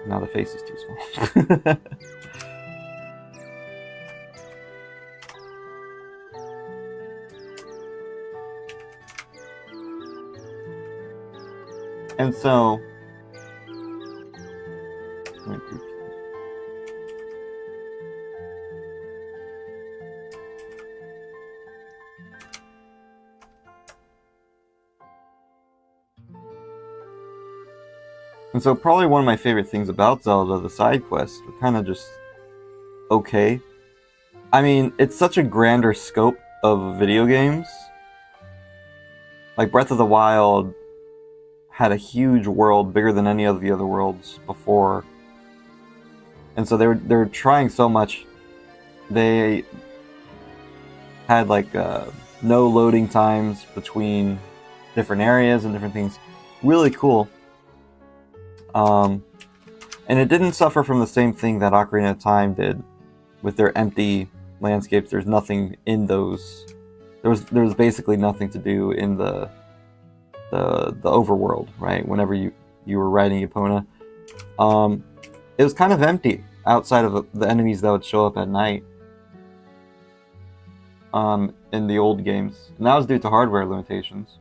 Now the face is too small. And so, probably one of my favorite things about Zelda, the side quests, were kind of just okay. I mean, it's such a grander scope of video games. Like Breath of the Wild had a huge world, bigger than any of the other worlds before, and so they were trying so much. They had like no loading times between different areas and different things. Really cool. And it didn't suffer from the same thing that Ocarina of Time did with their empty landscapes. There's nothing in those. There was basically nothing to do in the overworld, right? Whenever you were riding Epona, it was kind of empty outside of the enemies that would show up at night. In the old games, and that was due to hardware limitations.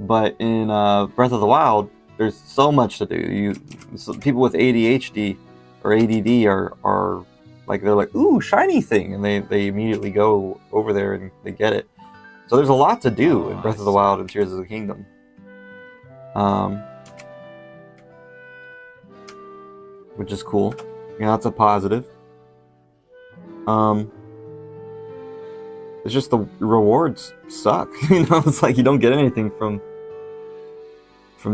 But in Breath of the Wild, there's so much to do. People with ADHD or ADD are like, they're like, ooh, shiny thing, and they immediately go over there and they get it. So there's a lot to do in Breath of the Wild and Tears of the Kingdom. Which is cool. You know, that's a positive. It's just the rewards suck. You know, it's like you don't get anything from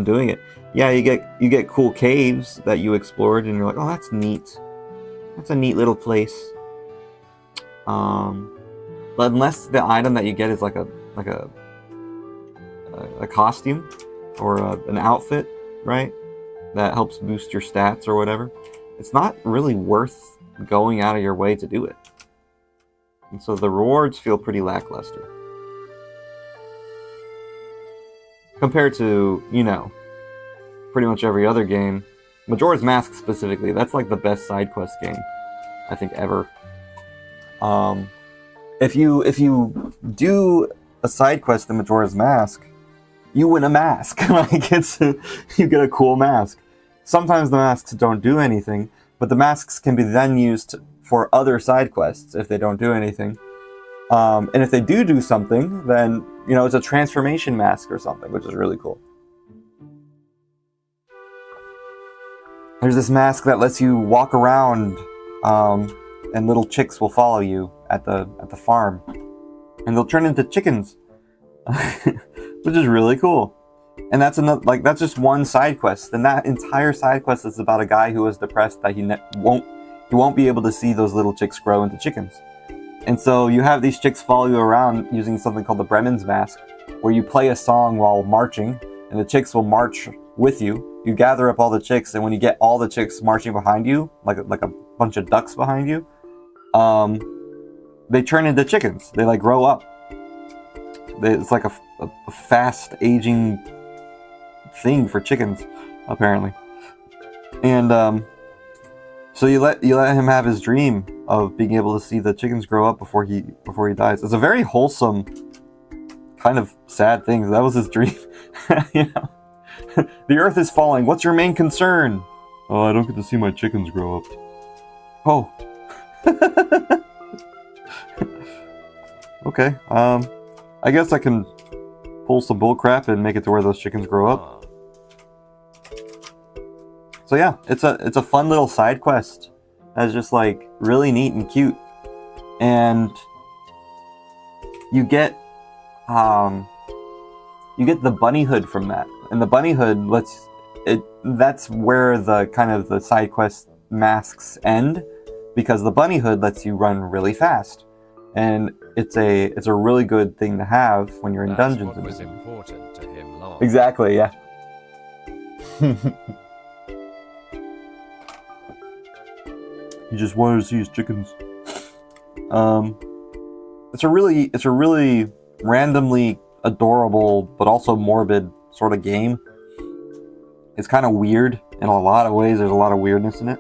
doing it. Yeah, you get cool caves that you explored, and you're like, oh, that's neat. That's a neat little place. But unless the item that you get is like a costume or an outfit, right? That helps boost your stats or whatever. It's not really worth going out of your way to do it. And so the rewards feel pretty lackluster. Compared to, you know, pretty much every other game. Majora's Mask specifically, that's like the best side quest game, I think, ever. If you do a side quest in Majora's Mask, you win a mask. Like you get a cool mask. Sometimes the masks don't do anything, but the masks can be then used for other side quests if they don't do anything. And if they do something, then, you know, it's a transformation mask or something, which is really cool. There's this mask that lets you walk around, and little chicks will follow you at the farm, and they'll turn into chickens, which is really cool. And that's that's just one side quest. And that entire side quest is about a guy who is depressed that he you won't be able to see those little chicks grow into chickens. And so you have these chicks follow you around using something called the Bremen's mask, where you play a song while marching, and the chicks will march with you. You gather up all the chicks, and when you get all the chicks marching behind you, like a bunch of ducks behind you, they turn into chickens. They like grow up. It's like a fast aging thing for chickens, apparently. And so you let him have his dream of being able to see the chickens grow up before he dies. It's a very wholesome, kind of sad thing. That was his dream. You know, the earth is falling. What's your main concern? Oh, I don't get to see my chickens grow up. Oh. Okay. I guess I can pull some bullcrap and make it to where those chickens grow up. So yeah, it's a fun little side quest that's just like really neat and cute, and you get the bunny hood from that, and the bunny hood that's where the kind of the side quest masks end, because the bunny hood lets you run really fast, and it's a really good thing to have when you're in dungeons. That's what was important to him long. Exactly, yeah. He just wanted to see his chickens. It's a really randomly adorable but also morbid sort of game. It's kind of weird in a lot of ways. There's a lot of weirdness in it.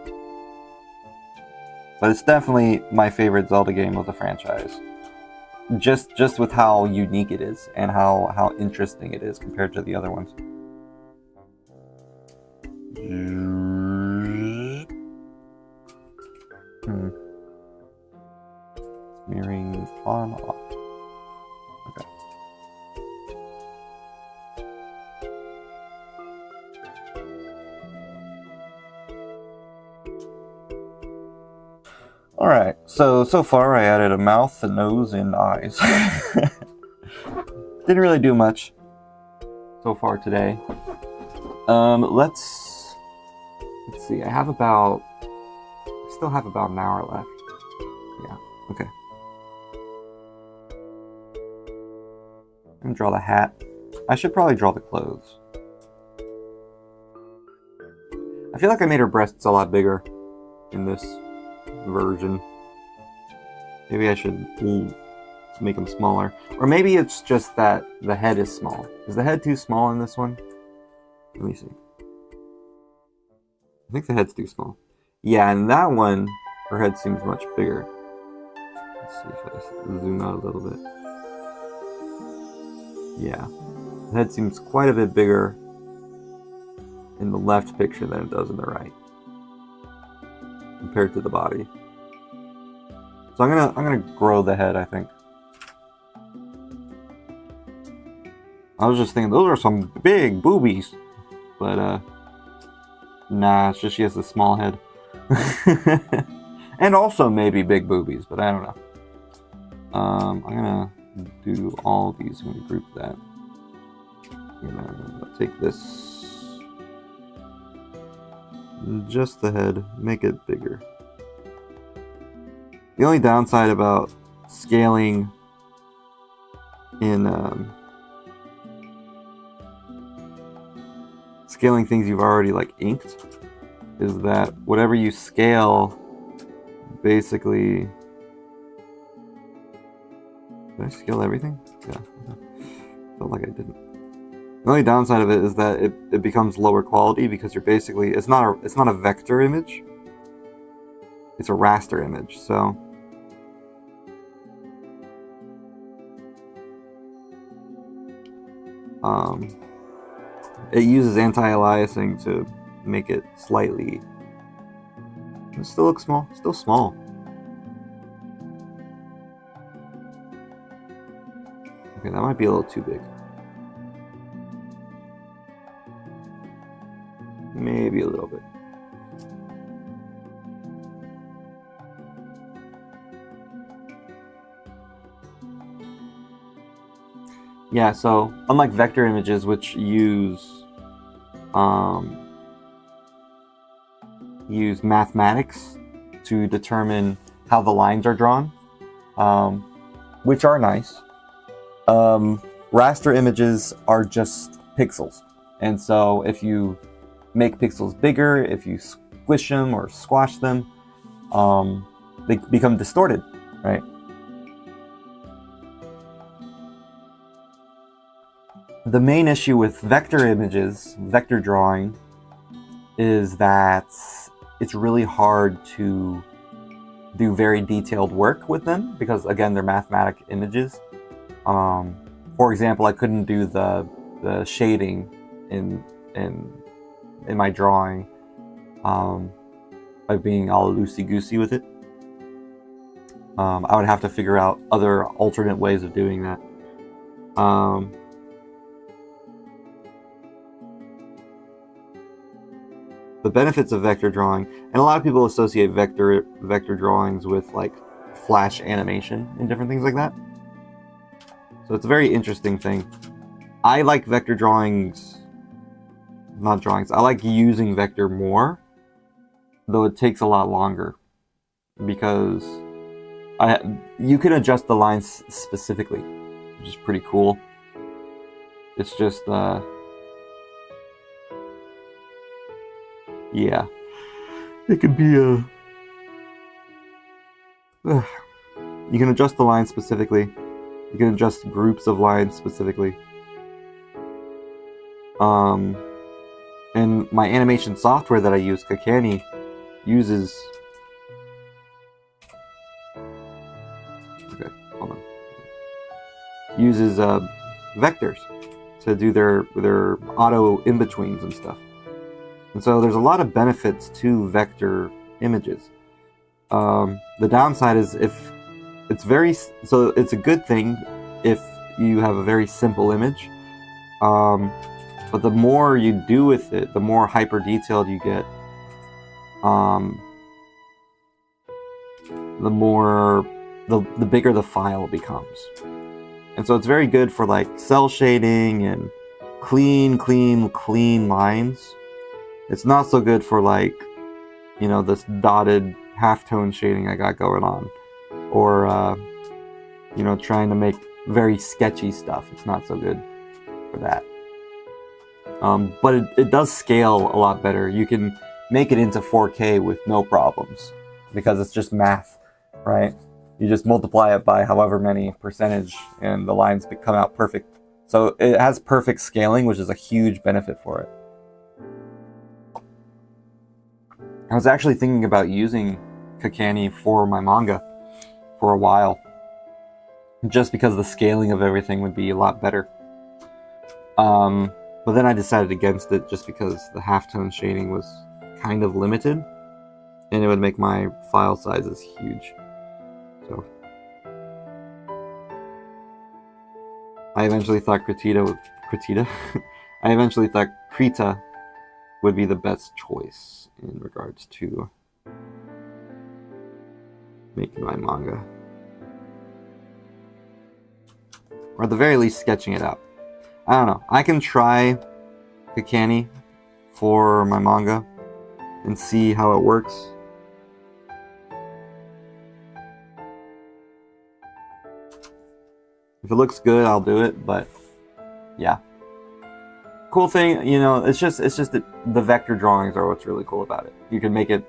But it's definitely my favorite Zelda game of the franchise. Just with how unique it is and how interesting it is compared to the other ones. Smearing on off. Okay. Alright, so far I added a mouth, a nose, and eyes. Didn't really do much so far today. Let's see, I still have about an hour left. Yeah, okay. I'm gonna draw the hat. I should probably draw the clothes. I feel like I made her breasts a lot bigger in this version. Maybe I should make them smaller. Or maybe it's just that the head is small. Is the head too small in this one? Let me see. I think the head's too small. Yeah, in that one, her head seems much bigger. Let's see if I zoom out a little bit. Yeah, the head seems quite a bit bigger in the left picture than it does in the right, compared to the body. So I'm gonna grow the head, I think. I was just thinking those are some big boobies, but nah, it's just she has a small head. And also maybe big boobies, but I don't know. I'm gonna do all of these. I'm gonna group that. I'm gonna take this, just the head, make it bigger. The only downside about scaling in scaling things you've already like inked is that whatever you scale, basically. Did I scale everything? Yeah. Felt like I didn't. The only downside of it is that it becomes lower quality because you're basically it's not a vector image. It's a raster image, so it uses anti-aliasing to make it slightly. It still looks small. Still small. Okay, that might be a little too big. Maybe a little bit. Yeah, so unlike vector images, which use mathematics to determine how the lines are drawn, which are nice. Raster images are just pixels, and so if you make pixels bigger, if you squish them or squash them, they become distorted, right? The main issue with vector images, vector drawing, is that it's really hard to do very detailed work with them because, again, they're mathematic images. For example, I couldn't do the shading in my drawing by being all loosey-goosey with it. I would have to figure out other alternate ways of doing that. The benefits of vector drawing, and a lot of people associate vector drawings with like flash animation and different things like that. So it's a very interesting thing. I like vector drawings, not drawings. I like using vector more, though it takes a lot longer because you can adjust the lines specifically, which is pretty cool. It's just yeah, it could be you can adjust the lines specifically. You can adjust groups of lines specifically. And my animation software that I use, Kakani, uses vectors to do their auto in-betweens and stuff. And so there's a lot of benefits to vector images. The downside is if it's it's a good thing if you have a very simple image, but the more you do with it, the more hyper detailed you get, the bigger the file becomes. And so it's very good for like cell shading and clean lines. It's not so good for like, this dotted halftone shading I got going on, or trying to make very sketchy stuff. It's not so good for that. But it does scale a lot better. You can make it into 4K with no problems because it's just math, right? You just multiply it by however many percentage and the lines come out perfect. So it has perfect scaling, which is a huge benefit for it. I was actually thinking about using Kakani for my manga for a while, just because the scaling of everything would be a lot better. But then I decided against it just because the halftone shading was kind of limited, and it would make my file sizes huge. So I eventually thought Krita would be the best choice in regards to making my manga, or at the very least sketching it out. I don't know. I can try Kakani for my manga and see how it works. If it looks good, I'll do it, but yeah. Cool thing, it's just that the vector drawings are what's really cool about it. You can make it,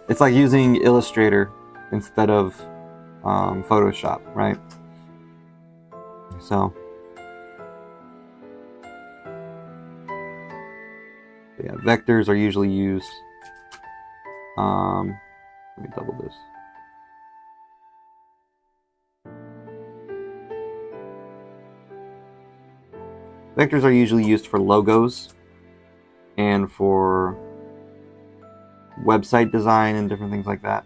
it's like using Illustrator instead of Photoshop, right? So yeah, vectors are usually used. Let me double this. Vectors are usually used for logos and for website design and different things like that,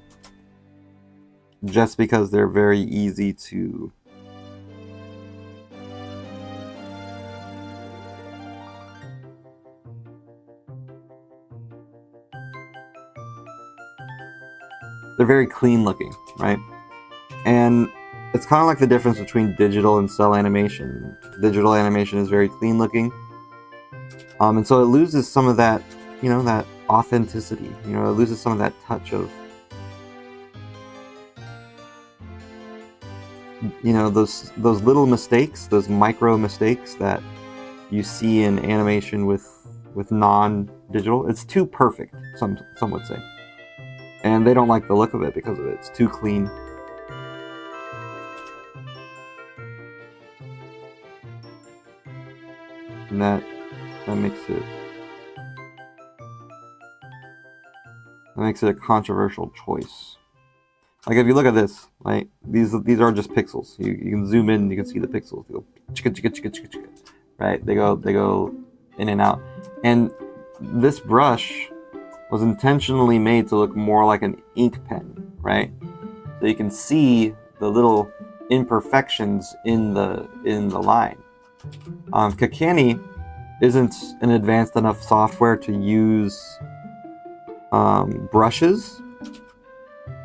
just because they're very easy to they're very clean looking, right? And it's kind of like the difference between digital and cell animation. Digital animation is very clean looking, and so it loses some of that, that authenticity. It loses some of that touch of you know, those little mistakes, those micro mistakes that you see in animation with non-digital. It's too perfect, some would say. And they don't like the look of it because of it. It's too clean. And that makes it a controversial choice. Like if you look at this, right? These are just pixels. You can zoom in, you can see the pixels. They go chicka chicka chicka chicka chicka, right? They go in and out. And this brush was intentionally made to look more like an ink pen, right? So you can see the little imperfections in the line. Kakani isn't an advanced enough software to use brushes,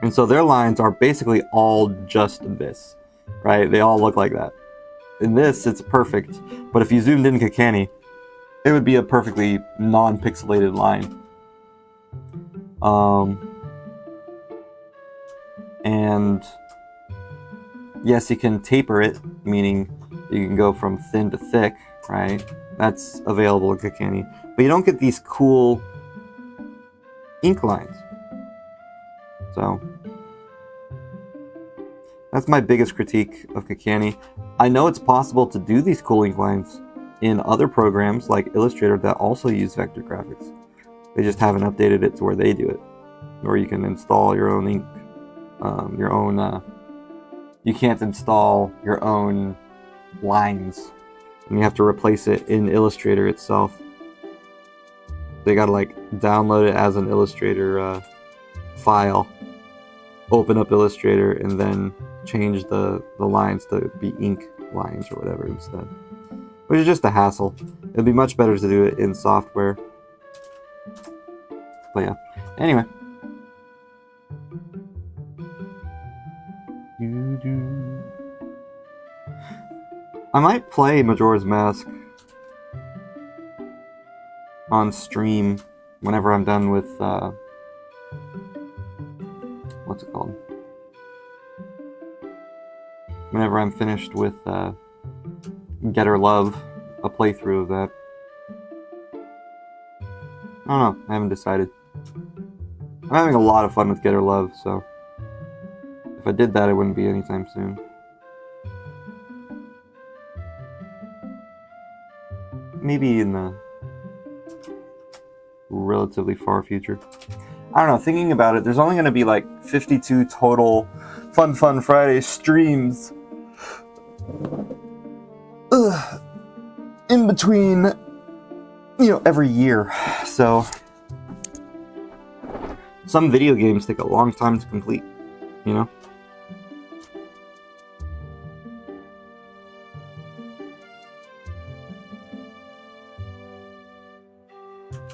and so their lines are basically all just this, right? They all look like that. In this, it's perfect, but if you zoomed in Kakani, it would be a perfectly non-pixelated line. And yes, you can taper it, meaning you can go from thin to thick, right? That's available in Kakani, but you don't get these cool ink lines. So that's my biggest critique of Kakani. I know it's possible to do these cool ink lines in other programs like Illustrator that also use vector graphics. They just haven't updated it to where they do it, or you can install your own ink, you can't install your own lines, and you have to replace it in Illustrator itself. They gotta like download it as an Illustrator file, open up Illustrator, and then change the lines to be ink lines or whatever instead, which is just a hassle. It'd be much better to do it in software. But yeah, anyway. I might play Majora's Mask on stream whenever I'm done with what's it called? Whenever I'm finished with Get or Love, a playthrough of that. I don't know, I haven't decided. I'm having a lot of fun with Get or Love, so if I did that, it wouldn't be anytime soon. Maybe in the relatively far future. I don't know, thinking about it, there's only going to be like 52 total Fun Friday streams in between, you know, every year. So some video games take a long time to complete, you know?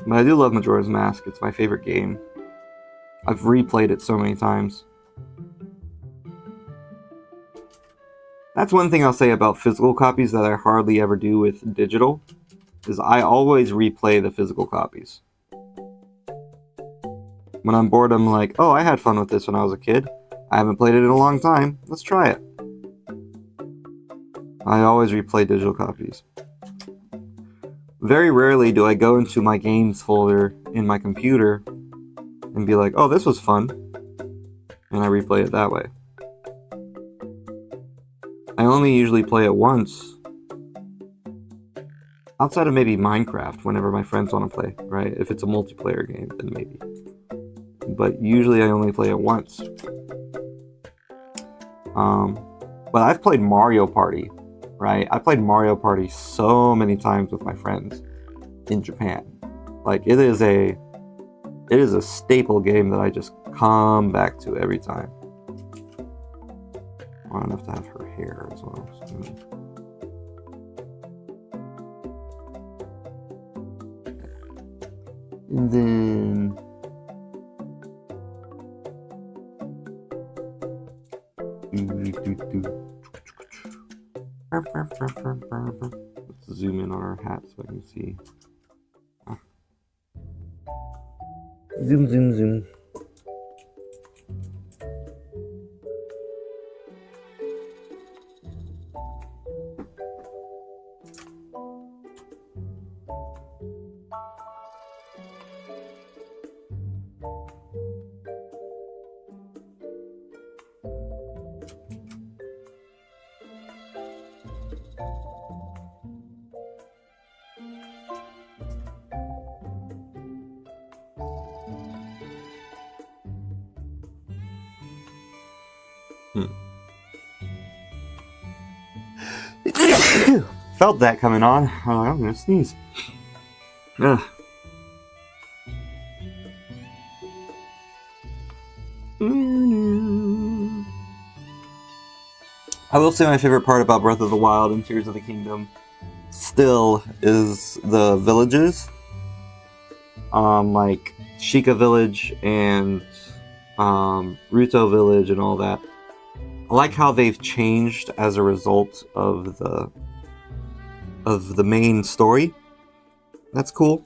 But I do love Majora's Mask. It's my favorite game. I've replayed it so many times. That's one thing I'll say about physical copies that I hardly ever do with digital, is I always replay the physical copies. When I'm bored, I'm like, oh, I had fun with this when I was a kid. I haven't played it in a long time. Let's try it. I always replay digital copies. Very rarely do I go into my games folder in my computer and be like, oh, this was fun, and I replay it that way. I only usually play it once, outside of maybe Minecraft, whenever my friends want to play, right? If it's a multiplayer game, then maybe. But usually I only play it once. But I've played Mario Party, right? I've played Mario Party so many times with my friends in Japan. Like, it is a staple game that I just come back to every time. I want enough to have her hair as well. And then let's zoom in on our hat so I can see. Zoom, zoom, zoom. Felt that coming on. I'm gonna sneeze. Ugh. I will say my favorite part about Breath of the Wild and Tears of the Kingdom still is the villages. Like Sheikah Village and Ruto Village and all that. I like how they've changed as a result of the main story. That's cool.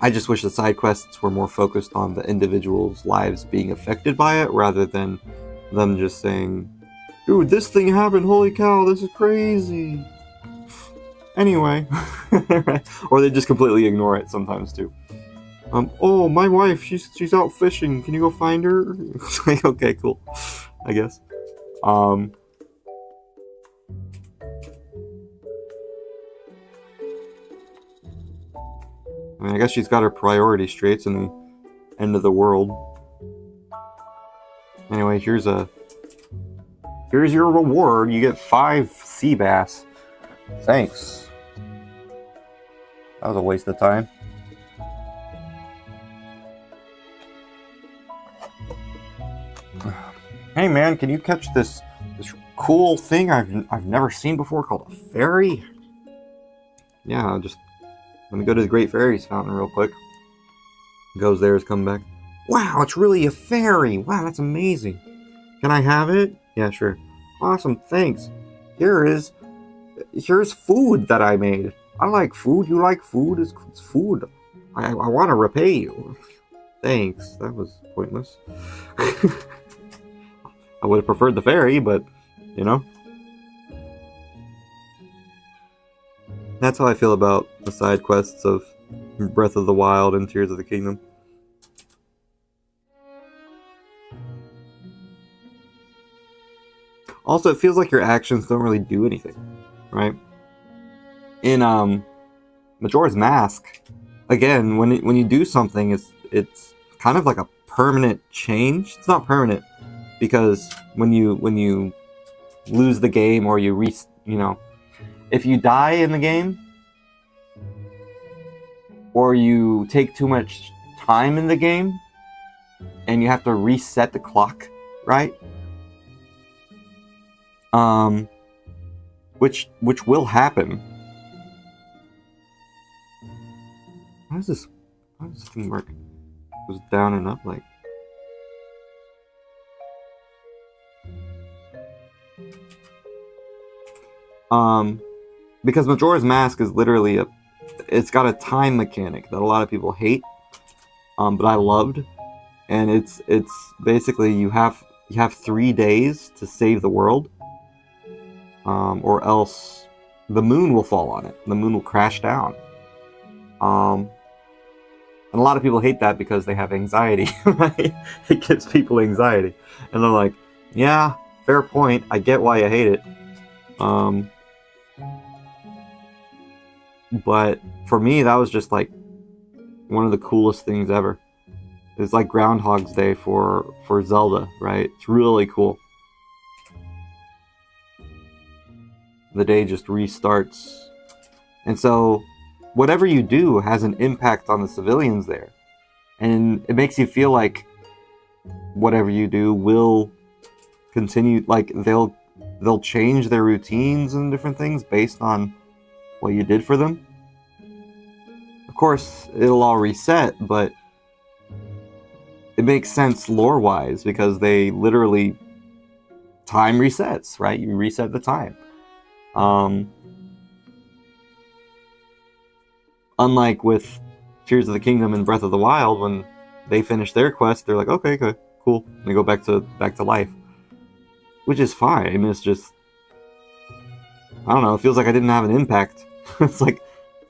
I just wish the side quests were more focused on the individuals' lives being affected by it, rather than them just saying, "Dude, this thing happened, holy cow, this is crazy." Anyway. Or they just completely ignore it sometimes too. Oh, my wife, she's out fishing, can you go find her? It's like, okay, cool, I guess. I mean, I guess she's got her priorities straight. It's in the end of the world. Anyway, here's your reward. You get 5 sea bass. Thanks. That was a waste of time. Hey man, can you catch this cool thing I've never seen before called a fairy? Yeah, just let me go to the Great Fairies Fountain real quick. Goes there, is coming back. Wow, it's really a fairy. Wow, that's amazing. Can I have it? Yeah, sure. Awesome, thanks. Here's food that I made. I like food. You like food? It's food. I want to repay you. Thanks. That was pointless. I would have preferred the fairy, but, you know. That's how I feel about the side quests of Breath of the Wild and Tears of the Kingdom. Also, it feels like your actions don't really do anything, right? In Majora's Mask, again, when you do something, it's kind of like a permanent change. It's not permanent because when you lose the game or you if you die in the game or you take too much time in the game and you have to reset the clock, right? Which will happen. How does this thing work? It goes down and up like. Because Majora's Mask is literally it's got a time mechanic that a lot of people hate, but I loved, and it's basically you have 3 days to save the world, or else the moon will fall on it. The moon will crash down. And a lot of people hate that because they have anxiety, right? It gives people anxiety, and they're like, "Yeah, fair point. I get why you hate it." But for me, that was just like one of the coolest things ever. It's like Groundhog's Day for Zelda, right? It's really cool. The day just restarts. And so whatever you do has an impact on the civilians there. And it makes you feel like whatever you do will continue, like they'll change their routines and different things based on what you did for them. Of course, it'll all reset, but it makes sense lore-wise because they literally time resets, right? You reset the time. Unlike with Tears of the Kingdom and Breath of the Wild, when they finish their quest, they're like, okay, cool. And they go back to life. Which is fine. I mean, it's just, I don't know, it feels like I didn't have an impact. It's like,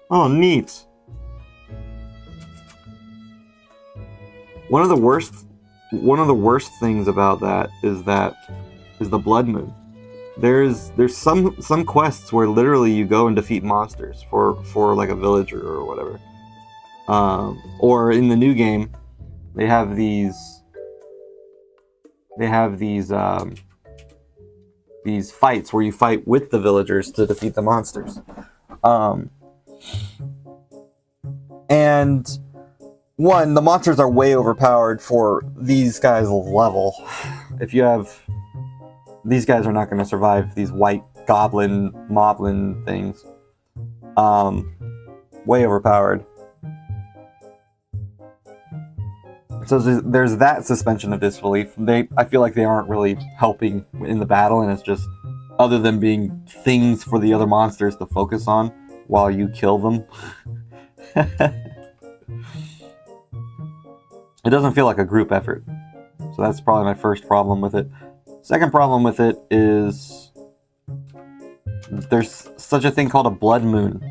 oh, neat. One of the worst things about that is the Blood Moon. There's some quests where literally you go and defeat monsters for like a villager or whatever. Or in the new game, They have these fights where you fight with the villagers to defeat the monsters. And one, the monsters are way overpowered for these guys' level. If you have... These guys are not going to survive these white goblin, moblin things. Way overpowered. So there's that suspension of disbelief. I feel like they aren't really helping in the battle, and it's just, other than being things for the other monsters to focus on while you kill them. It doesn't feel like a group effort. So that's probably my first problem with it. Second problem with it is there's such a thing called a blood moon.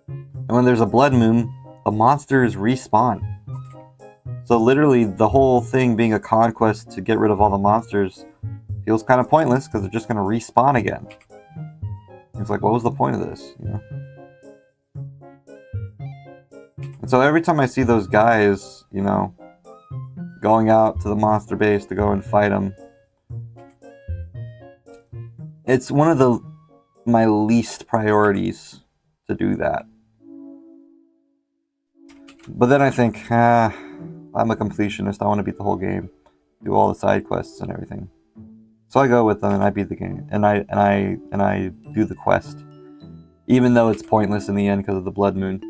And when there's a blood moon, the monsters respawn. So literally the whole thing being a conquest to get rid of all the monsters feels kind of pointless because they're just going to respawn again. It's like, what was the point of this? You know? And so every time I see those guys, you know, going out to the monster base to go and fight them, it's one of my least priorities to do that. But then I think, I'm a completionist. I want to beat the whole game, do all the side quests and everything. So I go with them and I beat the game, and I do the quest, even though it's pointless in the end because of the blood moon,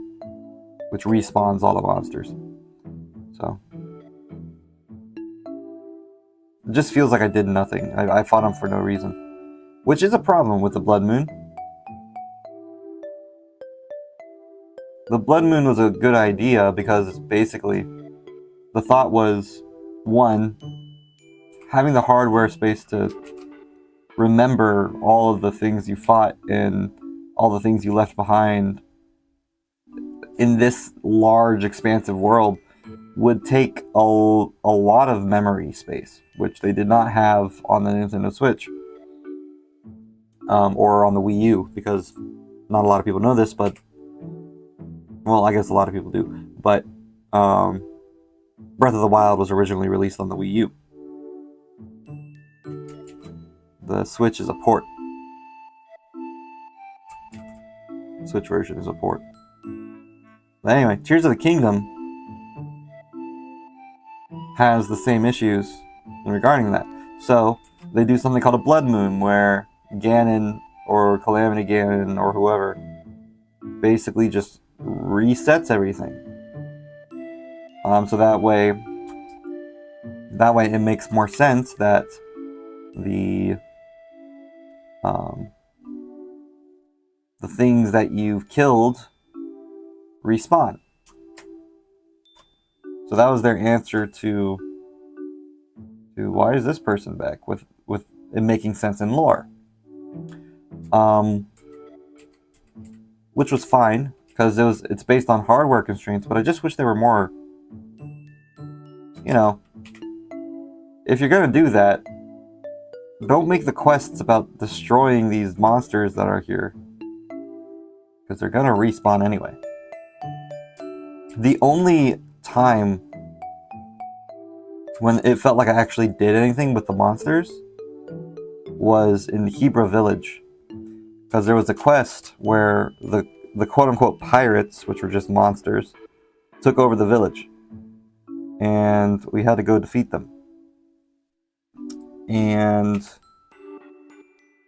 which respawns all the monsters. So it just feels like I did nothing. I fought them for no reason, which is a problem with the blood moon. The blood moon was a good idea because basically the thought was, one, having the hardware space to remember all of the things you fought and all the things you left behind in this large, expansive world would take a lot of memory space, which they did not have on the Nintendo Switch or on the Wii U, because not a lot of people know this, but, well, I guess a lot of people do, but Breath of the Wild was originally released on the Wii U. The Switch is a port. Switch version is a port. But anyway, Tears of the Kingdom has the same issues regarding that. So they do something called a blood moon, where Ganon or Calamity Ganon or whoever basically just resets everything. So that way it makes more sense that the things that you've killed respawn. So that was their answer to why is this person back, with it making sense in lore. Which was fine, because it's based on hardware constraints, but I just wish there were more, you know, if you're gonna do that, don't make the quests about destroying these monsters that are here, because they're gonna respawn anyway. The only time when it felt like I actually did anything with the monsters was in Hebra Village, because there was a quest where the quote-unquote pirates, which were just monsters, took over the village, and we had to go defeat them. And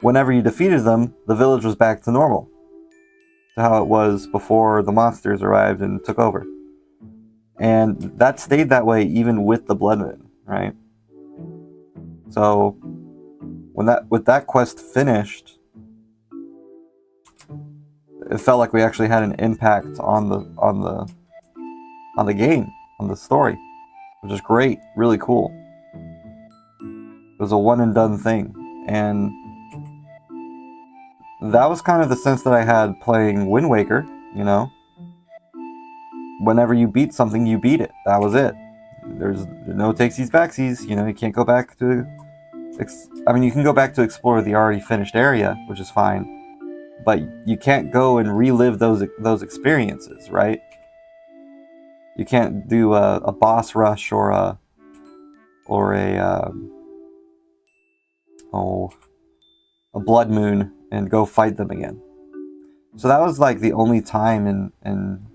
whenever you defeated them, the village was back to normal, to how it was before the monsters arrived and took over. And that stayed that way even with the blood moon, right? So with that quest finished, it felt like we actually had an impact on the game, on the story, which is great, really cool. It was a one and done thing, and that was kind of the sense that I had playing Wind Waker, you know? Whenever you beat something, you beat it. That was it. There's no takesies backsies, you know, you can't go back to... I mean, you can go back to explore the already finished area, which is fine, but you can't go and relive those experiences, right? You can't do a boss rush or a blood moon and go fight them again. So that was like the only time in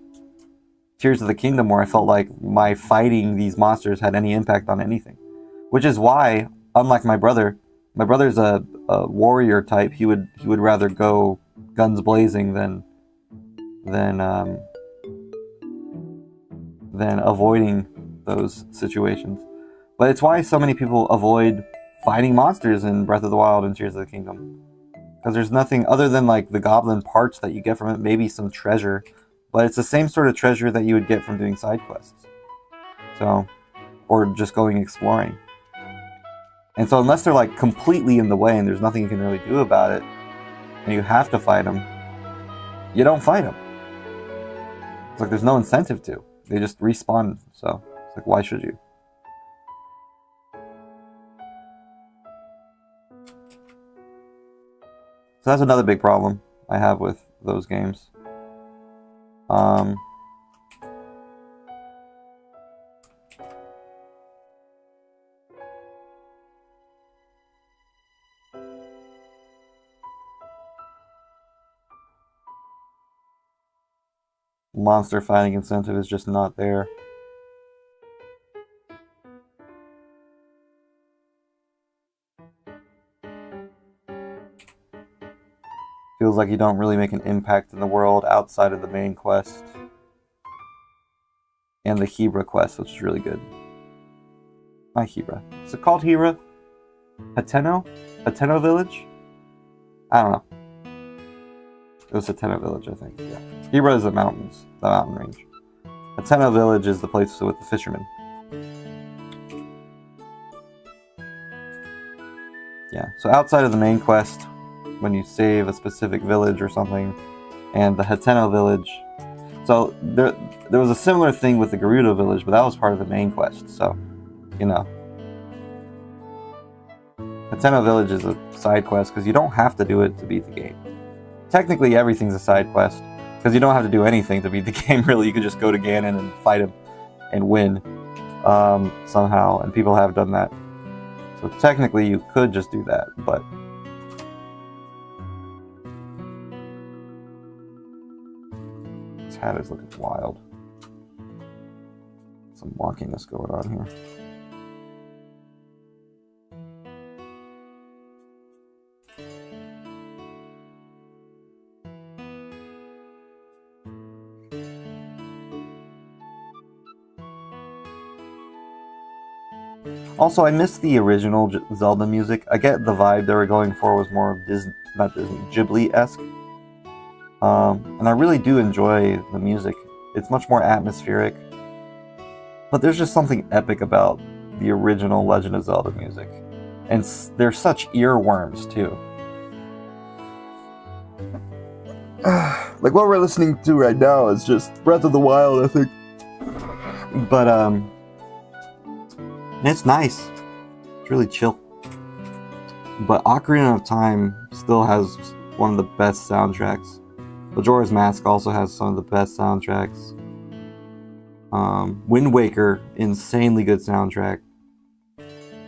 Tears of the Kingdom where I felt like my fighting these monsters had any impact on anything. Which is why, unlike my brother's a warrior type. He would rather go guns blazing than avoiding those situations. But it's why so many people avoid fighting monsters in Breath of the Wild and Tears of the Kingdom. Because there's nothing other than like the goblin parts that you get from it, maybe some treasure. But it's the same sort of treasure that you would get from doing side quests. So, or just going exploring. And so unless they're like completely in the way and there's nothing you can really do about it, and you have to fight them, you don't fight them. It's like there's no incentive to. They just respawn, so it's like, why should you? So that's another big problem I have with those games. Monster fighting incentive is just not there. Feels like you don't really make an impact in the world outside of the main quest. And the Hebra quest, which is really good. Not Hebra. Is it called Hebra? Hateno? Hateno Village? I don't know. It was Hateno Village, I think. Yeah. Hebra is the mountains, the mountain range. Hateno Village is the place with the fishermen. Yeah, so outside of the main quest, when you save a specific village or something, and the Hateno Village. So there was a similar thing with the Gerudo Village, but that was part of the main quest, so, you know. Hateno Village is a side quest, because you don't have to do it to beat the game. Technically, everything's a side quest, because you don't have to do anything to beat the game, really. You could just go to Ganon and fight him and win somehow, and people have done that. So technically, you could just do that, but... This hat is looking wild. Some wonkiness going on here. Also, I missed the original Zelda music. I get the vibe they were going for was more Disney, not Disney, Ghibli-esque. And I really do enjoy the music. It's much more atmospheric. But there's just something epic about the original Legend of Zelda music. And they're such earworms, too. Like what we're listening to right now is just Breath of the Wild, I think. But, it's nice. It's really chill. But Ocarina of Time still has one of the best soundtracks. Majora's Mask also has some of the best soundtracks. Wind Waker, insanely good soundtrack.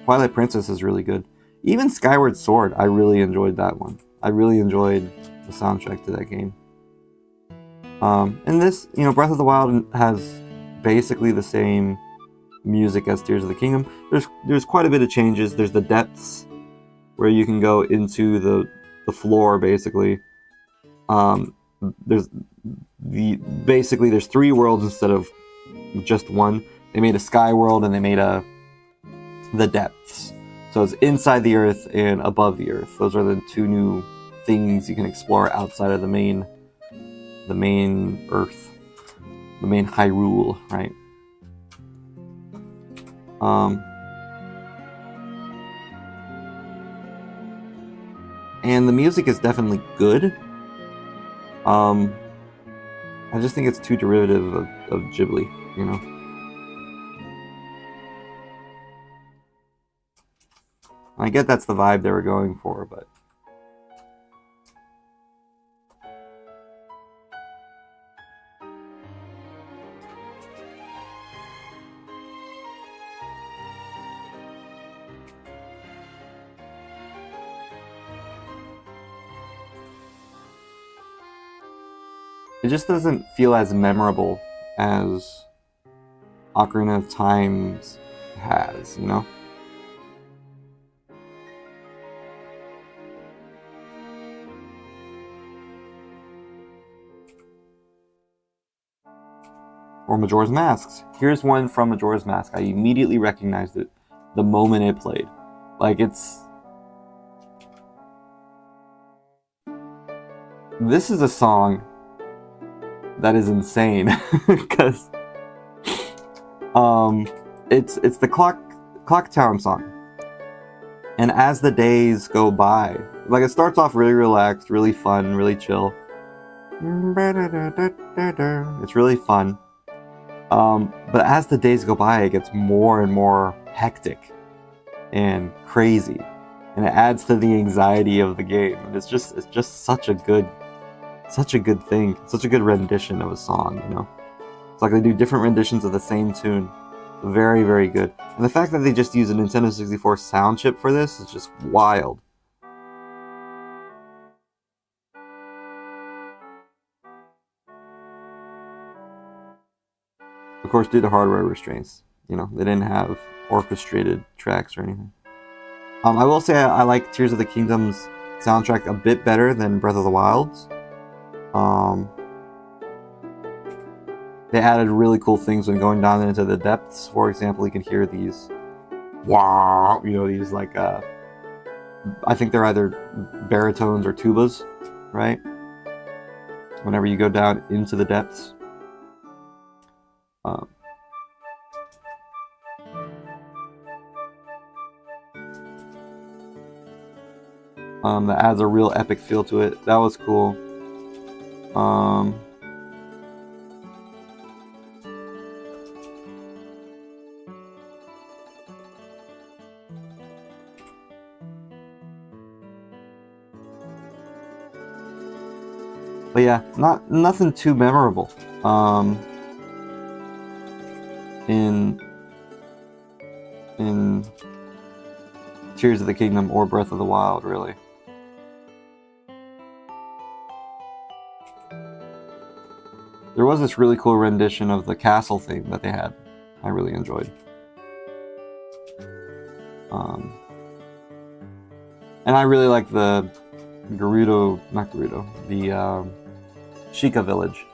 Twilight Princess is really good. Even Skyward Sword, I really enjoyed that one. I really enjoyed the soundtrack to that game. And this, Breath of the Wild has basically the same music as Tears of the Kingdom. There's quite a bit of changes. There's the depths, where you can go into the floor, basically. There's three worlds instead of just one. They made a sky world and they made the depths. So it's inside the earth and above the earth. Those are the two new things you can explore outside of the main earth, the main Hyrule, right? And the music is definitely good. I just think it's too derivative of Ghibli, I get that's the vibe they were going for, but... it just doesn't feel as memorable as Ocarina of Time has, you know? Or Majora's Masks. Here's one from Majora's Mask. I immediately recognized it the moment it played. Like, this is a song that is insane because it's the Clock Town song. And as the days go by, like, it starts off really relaxed, really fun, really chill. It's really fun. But as the days go by, it gets more and more hectic and crazy, and it adds to the anxiety of the game. And it's just such a good thing, such a good rendition of a song, you know? It's like they do different renditions of the same tune. Very, very good. And the fact that they just use a Nintendo 64 sound chip for this is just wild. Of course, due to hardware restraints, you know, they didn't have orchestrated tracks or anything. I will say I like Tears of the Kingdom's soundtrack a bit better than Breath of the Wild's. They added really cool things when going down into the depths. For example, you can hear these, wow, you know, these like, I think they're either baritones or tubas, right? Whenever you go down into the depths. That adds a real epic feel to it. That was cool. But yeah, nothing too memorable. In Tears of the Kingdom or Breath of the Wild, really. There was this really cool rendition of the castle theme that they had. I really enjoyed. And I really like the the Sheikah village.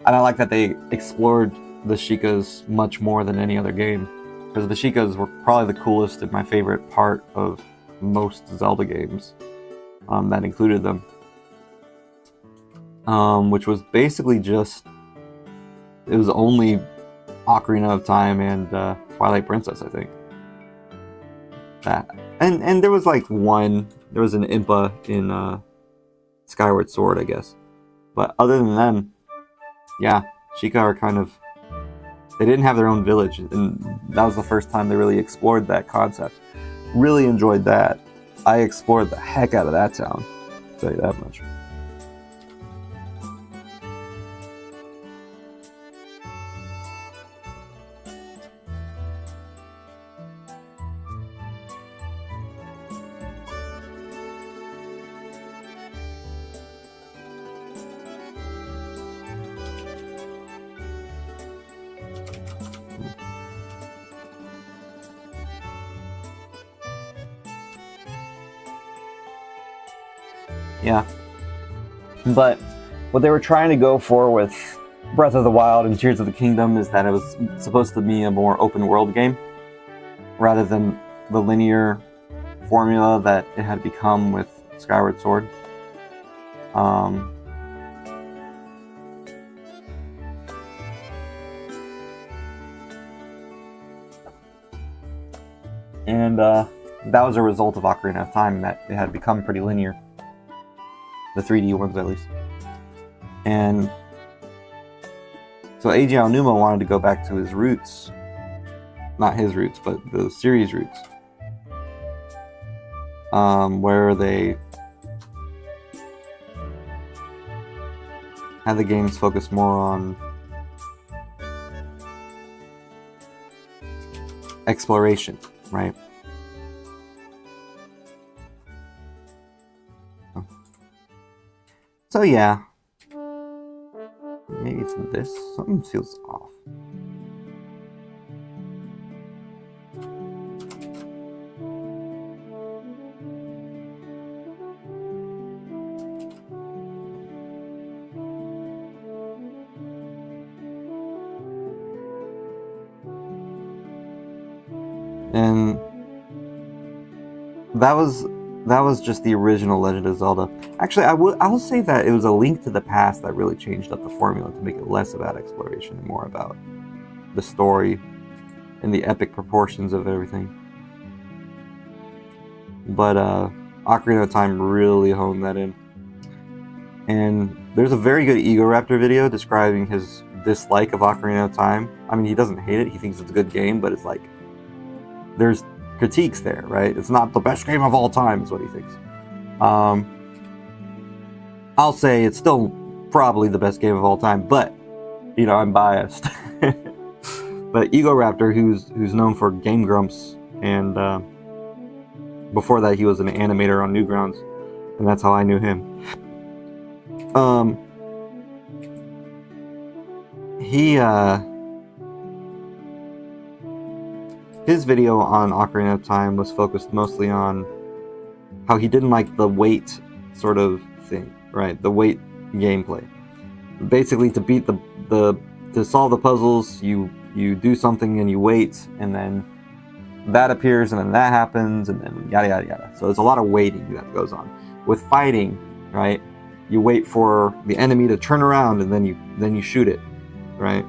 And I like that they explored the Sheikahs much more than any other game. Because the Sheikahs were probably the coolest and my favorite part of most Zelda games that included them. Which was basically just, it was only Ocarina of Time and Twilight Princess, I think. That and there was like there was an Impa in Skyward Sword, I guess. But other than them, yeah, Sheikah are kind of, they didn't have their own village, and that was the first time they really explored that concept. Really enjoyed that. I explored the heck out of that town, I'll tell you that much. Yeah. But what they were trying to go for with Breath of the Wild and Tears of the Kingdom is that it was supposed to be a more open world game rather than the linear formula that it had become with Skyward Sword. And that was a result of Ocarina of Time, that it had become pretty linear. The 3D ones, at least. And so Eiji Aonuma wanted to go back to his roots. Not his roots, but the series roots. Where they had the games focus more on exploration, right? So yeah, it's this. Something feels off. And that was just the original Legend of Zelda. Actually, I will say that it was a Link to the Past that really changed up the formula to make it less about exploration and more about the story and the epic proportions of everything. But Ocarina of Time really honed that in. And there's a very good Ego Raptor video describing his dislike of Ocarina of Time. I mean, he doesn't hate it, he thinks it's a good game, but it's like, there's critiques there, right? It's not the best game of all time, is what he thinks. I'll say it's still probably the best game of all time, but, you know, I'm biased. But Ego Raptor, who's known for Game Grumps, and before that he was an animator on Newgrounds, and that's how I knew him. His video on Ocarina of Time was focused mostly on how he didn't like the wait sort of thing, right? The wait gameplay. Basically, to beat to solve the puzzles, you do something and you wait, and then that appears, and then that happens, and then yada yada yada. So there's a lot of waiting that goes on. With fighting, right? You wait for the enemy to turn around, and then you shoot it, right?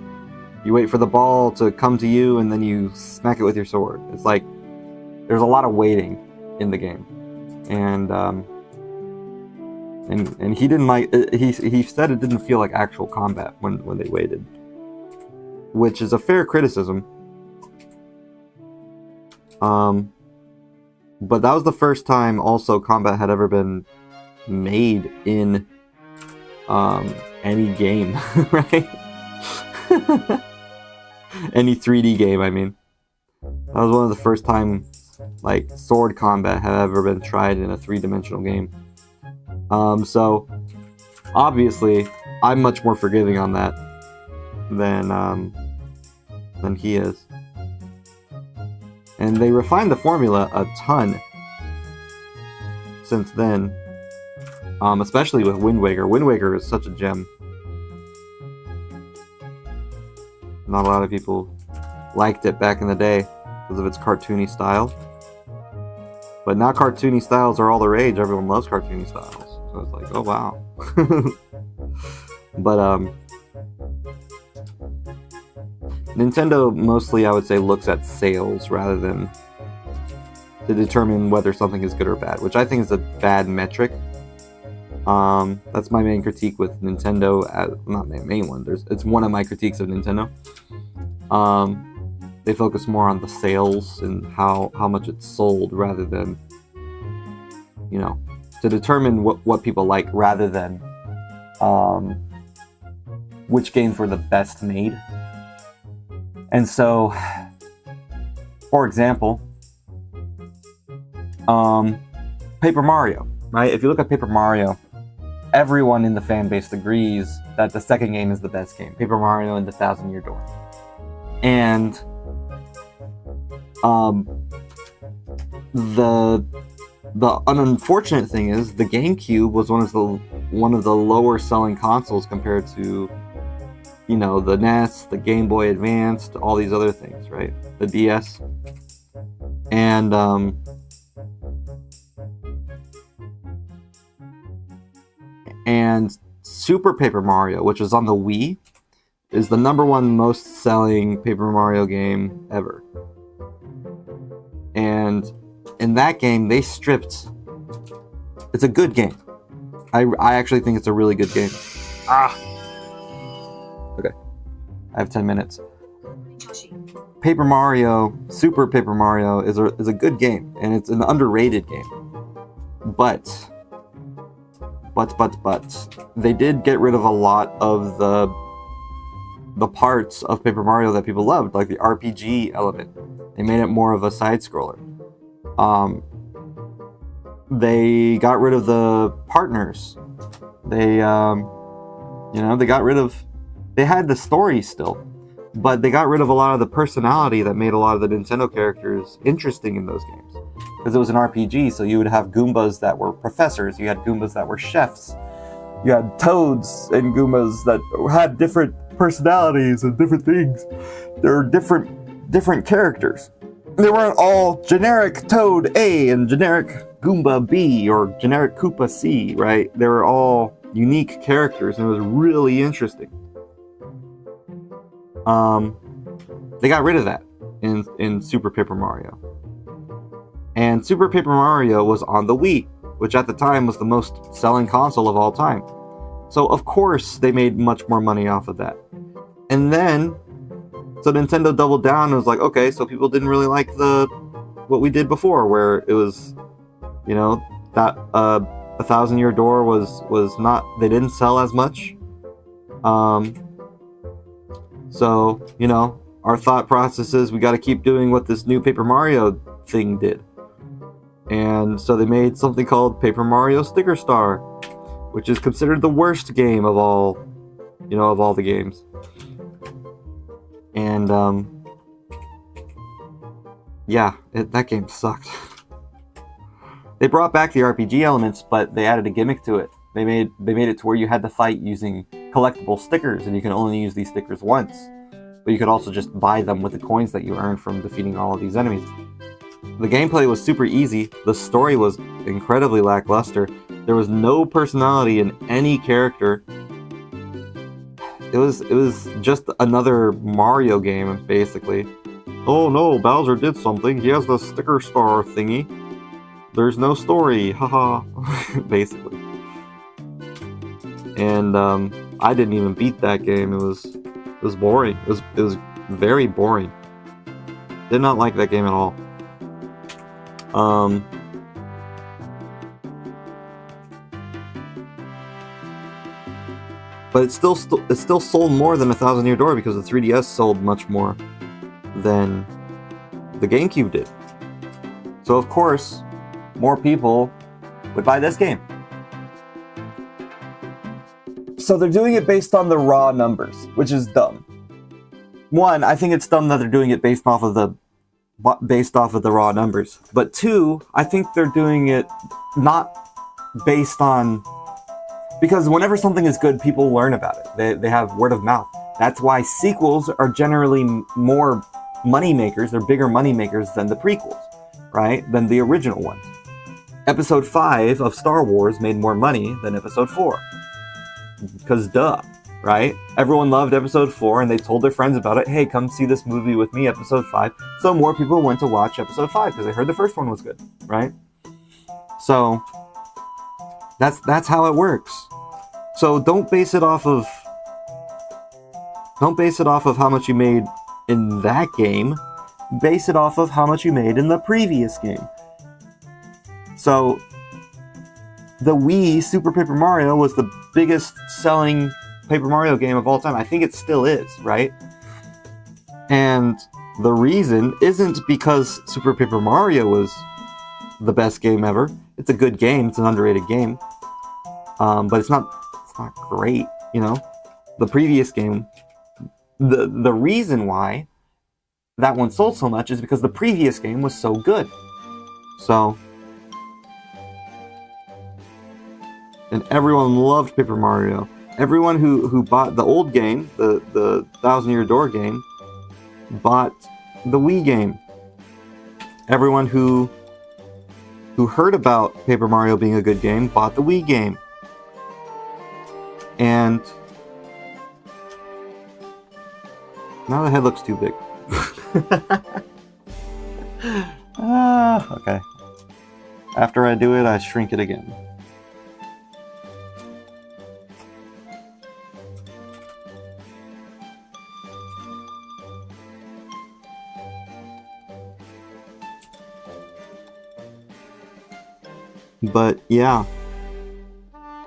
You wait for the ball to come to you, and then you smack it with your sword. It's like there's a lot of waiting in the game, and he didn't like. He said it didn't feel like actual combat when they waited, which is a fair criticism. But that was the first time also combat had ever been made in any game, right? Any 3D game, I mean. That was one of the first time like sword combat had ever been tried in a 3-dimensional game. So obviously I'm much more forgiving on that than he is. And they refined the formula a ton since then. Especially with Wind Waker. Wind Waker is such a gem. Not a lot of people liked it back in the day because of its cartoony style. But now cartoony styles are all the rage. Everyone loves cartoony styles. So it's like, oh wow. But Nintendo mostly, I would say, looks at sales rather than to determine whether something is good or bad, which I think is a bad metric. That's my main critique with Nintendo. Not my main one. It's one of my critiques of Nintendo. They focus more on the sales and how much it's sold rather than, you know, to determine what people like rather than which games were the best made. And so, for example, Paper Mario, right? If you look at Paper Mario, everyone in the fan base agrees that the second game is the best game, Paper Mario and the Thousand Year Door. And the unfortunate thing is the GameCube was one of the lower selling consoles compared to, you know, the NES, the Game Boy Advanced, all these other things, right? The DS. And Super Paper Mario, which was on the Wii, is the #1 most selling Paper Mario game ever. And in that game, they stripped... It's a good game. I actually think it's a really good game. Okay. I have 10 minutes. Paper Mario, Super Paper Mario, is a good game, and it's an underrated game. But they did get rid of a lot of the parts of Paper Mario that people loved, like the RPG element. They made it more of a side-scroller. They got rid of the partners. They got rid of They had the story still, but they got rid of a lot of the personality that made a lot of the Nintendo characters interesting in those games. Because it was an RPG, so you would have Goombas that were professors, you had Goombas that were chefs, you had Toads and Goombas that had different personalities and different things. There were different characters. They weren't all generic Toad A and generic Goomba B or generic Koopa C, right? They were all unique characters, and it was really interesting. They got rid of that in Super Paper Mario. And Super Paper Mario was on the Wii, which at the time was the most selling console of all time. So of course they made much more money off of that. And then, so Nintendo doubled down and was like, okay, so people didn't really like what we did before, where it was, you know, that A Thousand Year Door was not, they didn't sell as much. So, you know, our thought process is we got to keep doing what this new Paper Mario thing did. And so they made something called Paper Mario Sticker Star, which is considered the worst game of all, you know, of all the games. And, yeah, that game sucked. They brought back the RPG elements, but they added a gimmick to it. They made it to where you had to fight using collectible stickers, and you can only use these stickers once. But you could also just buy them with the coins that you earned from defeating all of these enemies. The gameplay was super easy. The story was incredibly lackluster. There was no personality in any character. It was just another Mario game, basically. Oh no, Bowser did something. He has the sticker star thingy. There's no story, haha, basically. And I didn't even beat that game. It was boring. It was very boring. Did not like that game at all. But it still sold more than A Thousand Year Door because the 3DS sold much more than the GameCube did. So of course, more people would buy this game. So they're doing it based on the raw numbers, which is dumb. One, I think it's dumb that they're doing it based off of the raw numbers. But two, I think they're doing it not based on, because whenever something is good, people learn about it. They have word of mouth. That's why sequels are generally more money makers. They're bigger money makers than the prequels, right? Than the original ones. Episode 5 of Star Wars made more money than Episode 4. Because duh, right? Everyone loved Episode 4 and they told their friends about it. Hey, come see this movie with me, Episode 5. So more people went to watch Episode 5 because they heard the first one was good, right? So that's how it works. So don't base it off of how much you made in that game. Base it off of how much you made in the previous game. So the Wii Super Paper Mario was the biggest selling Paper Mario game of all time. I think it still is, right? And the reason isn't because Super Paper Mario was the best game ever. It's a good game. It's an underrated game. But it's not great, you know? The previous game, the reason why that one sold so much is because the previous game was so good. So, and everyone loved Paper Mario. Everyone who bought the old game, the Thousand Year Door game, bought the Wii game. Everyone who heard about Paper Mario being a good game bought the Wii game. And now the head looks too big. Okay. After I do it, I shrink it again. But yeah.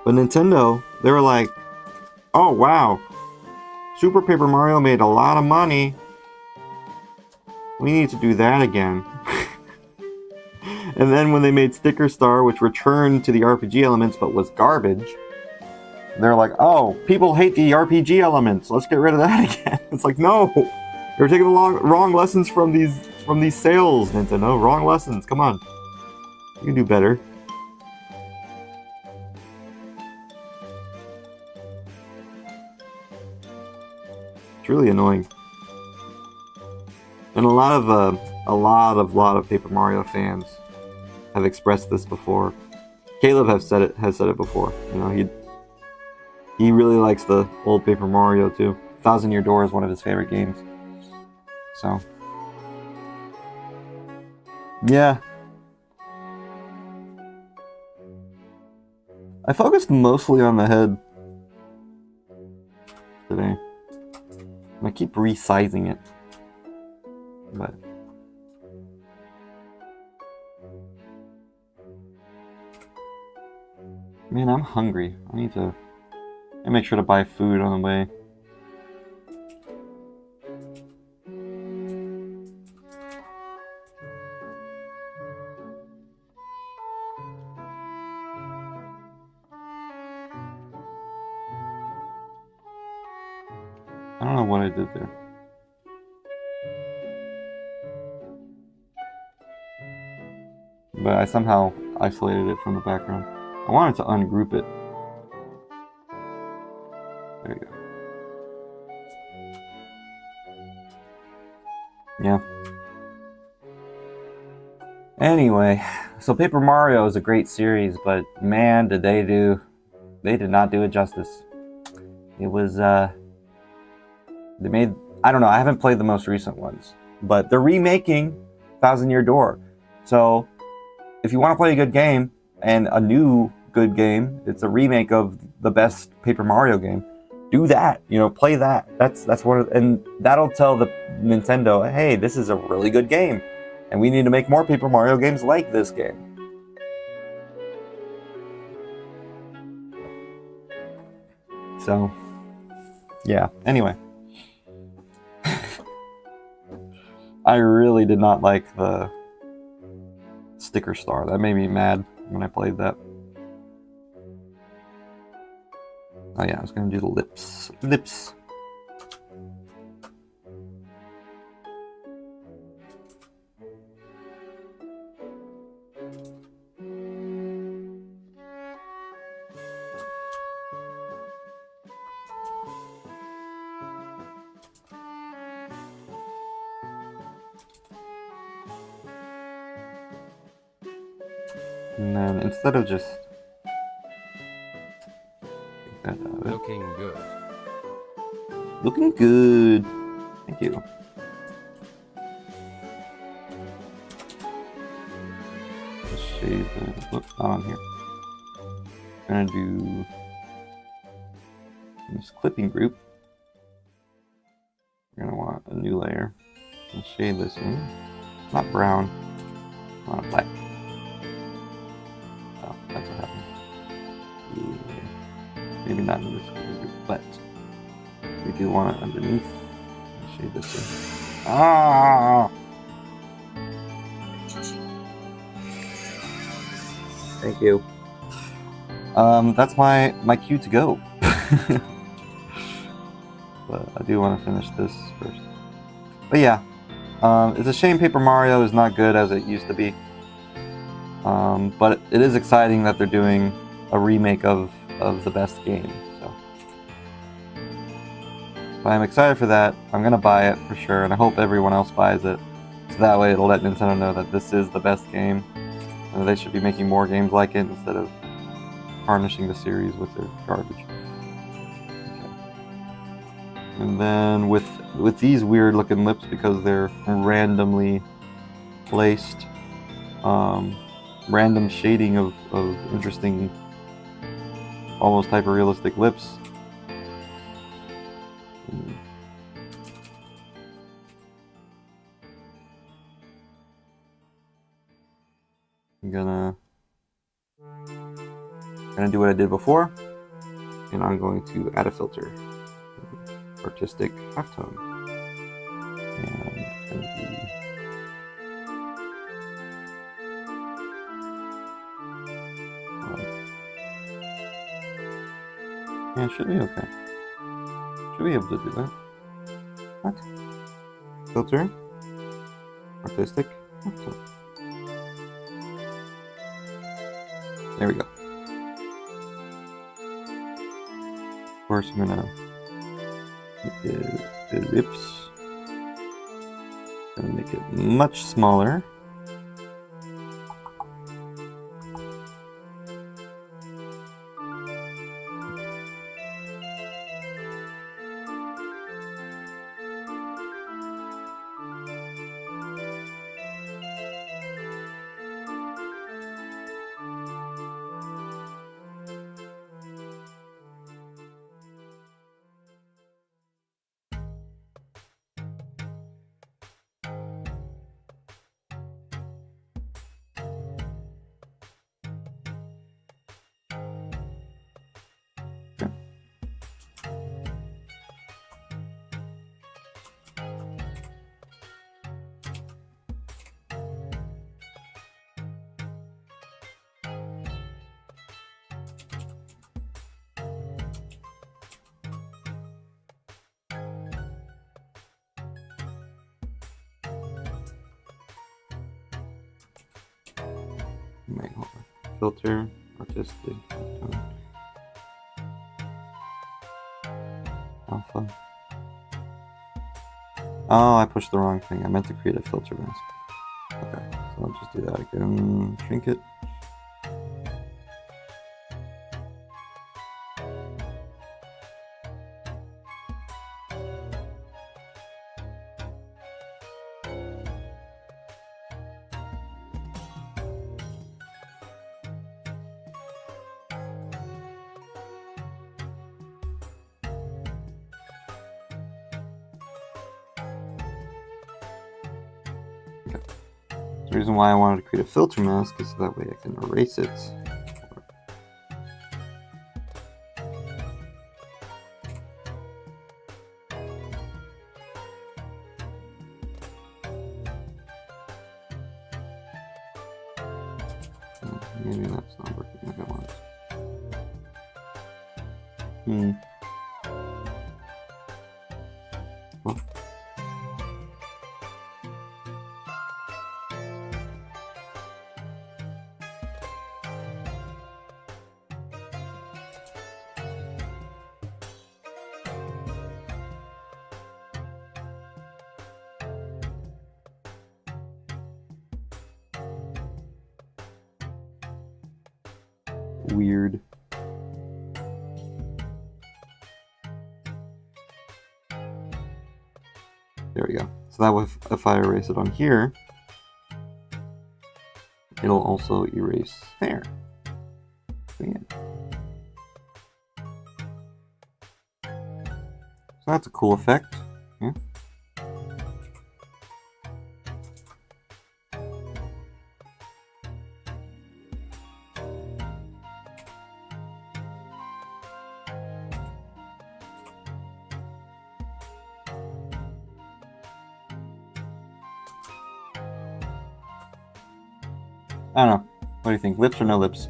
But Nintendo, they were like, oh wow, Super Paper Mario made a lot of money. We need to do that again. And then when they made Sticker Star, which returned to the RPG elements but was garbage, they're like, oh, people hate the RPG elements. Let's get rid of that again. It's like, no, you're taking the wrong lessons from these sales, Nintendo. Wrong lessons. Come on, you can do better. It's really annoying. And a lot of Paper Mario fans have expressed this before. Caleb has said it before. You know, he really likes the old Paper Mario too. Thousand Year Door is one of his favorite games. So, yeah. I focused mostly on the head today. And I keep resizing it. But man, I'm hungry. I need to make sure to buy food on the way. I don't know what I did there. But I somehow isolated it from the background. I wanted to ungroup it. There you go. Yeah. Anyway, so Paper Mario is a great series, but man, they did not do it justice. It was, I don't know, I haven't played the most recent ones, but they're remaking Thousand Year Door. So, if you want to play a good game, and a new good game, it's a remake of the best Paper Mario game, do that, you know, play that. That's and that'll tell the Nintendo, hey, this is a really good game, and we need to make more Paper Mario games like this game. So, yeah, anyway. I really did not like the sticker star. That made me mad when I played that. Oh yeah, I was gonna do the lips. Lips. And then instead of just Looking good. looking good. Thank you. Let's shade the look on here. I'm gonna do this clipping group. We're gonna want a new layer. And shade this in. Not brown. I want black. Oh, that's what happened. Yeah. Maybe not in this clipping group, but we do want it underneath. Let's shade this in. Ah! Thank you. That's my cue to go. But I do want to finish this first. But yeah, it's a shame Paper Mario is not good as it used to be. But it is exciting that they're doing a remake of the best game. So I'm excited for that. I'm gonna buy it for sure, and I hope everyone else buys it. So that way it'll let Nintendo know that this is the best game. And they should be making more games like it instead of tarnishing the series with their garbage. Okay. And then with these weird looking lips, because they're randomly placed, random shading of interesting, almost hyper-realistic lips. I'm gonna do what I did before, and I'm going to add a filter, artistic halftone, and it's going to be Yeah, it should be okay. Should be able to do that. What? Filter? Artistic? Okay. There we go. Of course, I'm gonna make the ellipse. Gonna make it much smaller. Okay. Wait, hold on. Filter, artistic, alpha. Oh, I pushed the wrong thing. I meant to create a filter mask. Okay, so I'll just do that again. Shrink it. Okay. The reason why I wanted to create a filter mask is so that way I can erase it. Maybe that's not working like I want. Well. Weird. There we go. So that way, if I erase it on here, it'll also erase there. So yeah. So that's a cool effect. Yeah. I don't know. What do you think? Lips or no lips?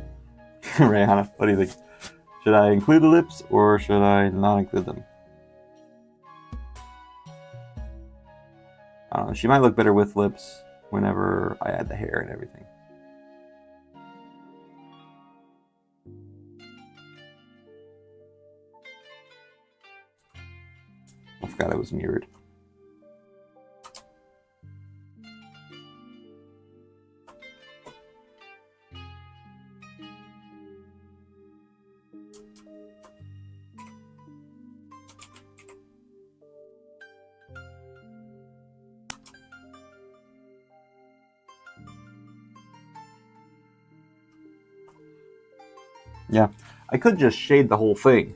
Hana, what do you think? Should I include the lips or should I not include them? I don't know. She might look better with lips whenever I add the hair and everything. I forgot it was mirrored. Yeah, I could just shade the whole thing,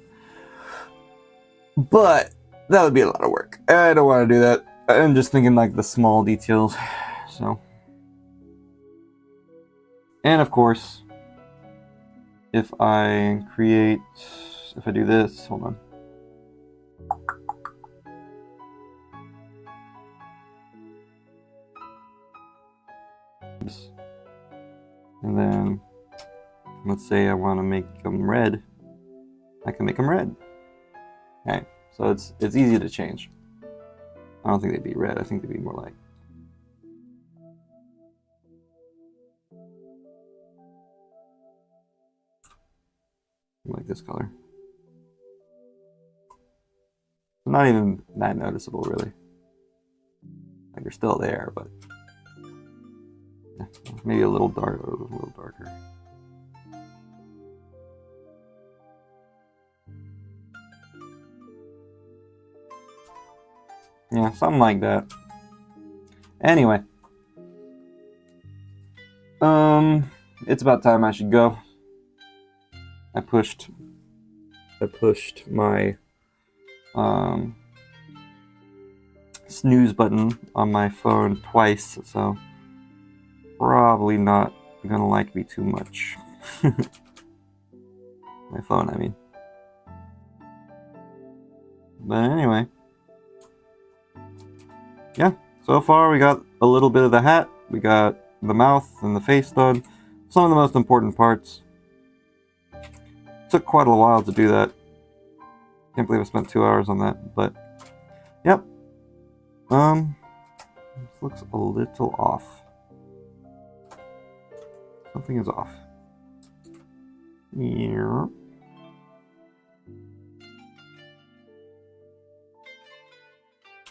but that would be a lot of work. I don't want to do that. I'm just thinking like the small details. So, and of course, if I do this, hold on. And then let's say I want to make them red. I can make them red. Okay, so it's easy to change. I don't think they'd be red. I think they'd be more like this color. Not even that noticeable, really. Like they're still there, but yeah, maybe a little darker, a little darker. Yeah, something like that. Anyway, it's about time I should go. I pushed my snooze button on my phone twice, so probably not gonna like me too much. My phone, I mean. But anyway. Yeah, so far we got a little bit of the hat, we got the mouth and the face done. Some of the most important parts. Took quite a while to do that. Can't believe I spent 2 hours on that, but yep. This looks a little off. Something is off. Yeah.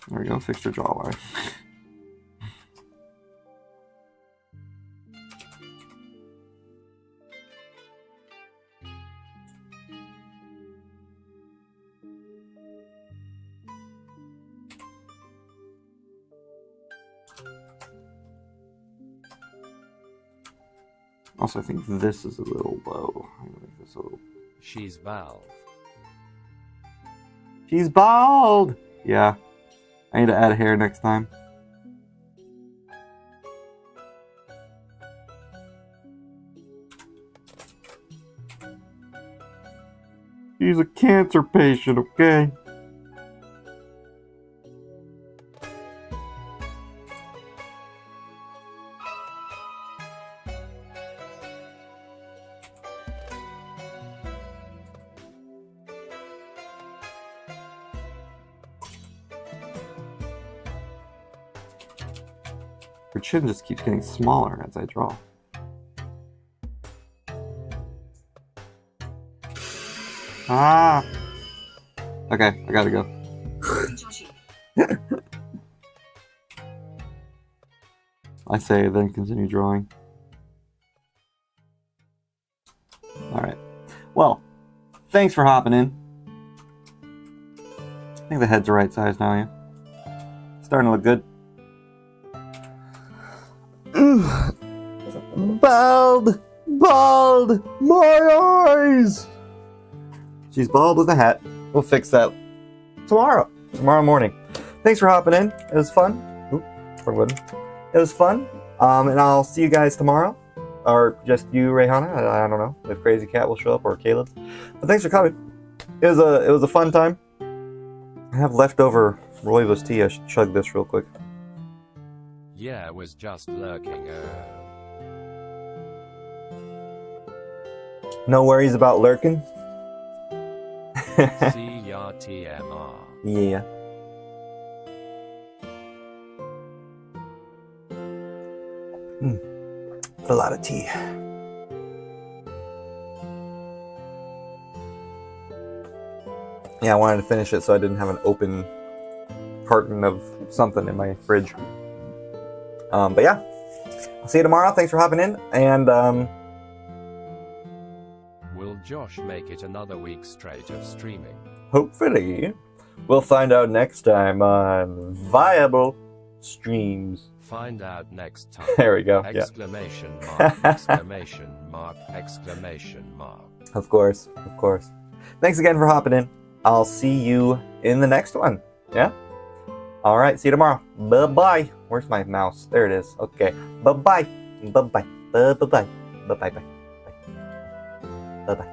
There we go, fixed your jawline. Also, I think this is a little low. I'm gonna make this a little... She's Valve. She's bald! Yeah. I need to add hair next time. She's a cancer patient, okay? Her chin just keeps getting smaller as I draw. Ah! Okay, I gotta go. I say, then continue drawing. Alright. Well, thanks for hopping in. I think the head's the right size now, yeah? Starting to look good. Bald! Bald! My eyes! She's bald with a hat. We'll fix that tomorrow morning. Thanks for hopping in. It was fun. Oop, wrong button. It was fun. And I'll see you guys tomorrow. Or just you, Rayhana. I don't know if Crazy Cat will show up or Caleb. But thanks for coming. It was a fun time. I have leftover rooibos tea. I should chug this real quick. Yeah, I was just lurking. No worries about lurking. CRTMR. Yeah. A lot of tea. Yeah, I wanted to finish it so I didn't have an open carton of something in my fridge. But yeah, I'll see you tomorrow. Thanks for hopping in, and Will Josh make it another week straight of streaming? hopefully we'll find out next time on Viable Streams. Find out next time. There we go. Yeah. Exclamation mark, exclamation mark, exclamation mark. Of course, of course. Thanks again for hopping in. I'll see you in the next one. Yeah? All right, see you tomorrow. Bye-bye. Where's my mouse? There it is. Okay. Bye-bye. Bye-bye. Bye-bye. Bye-bye. Bye-bye. Bye-bye.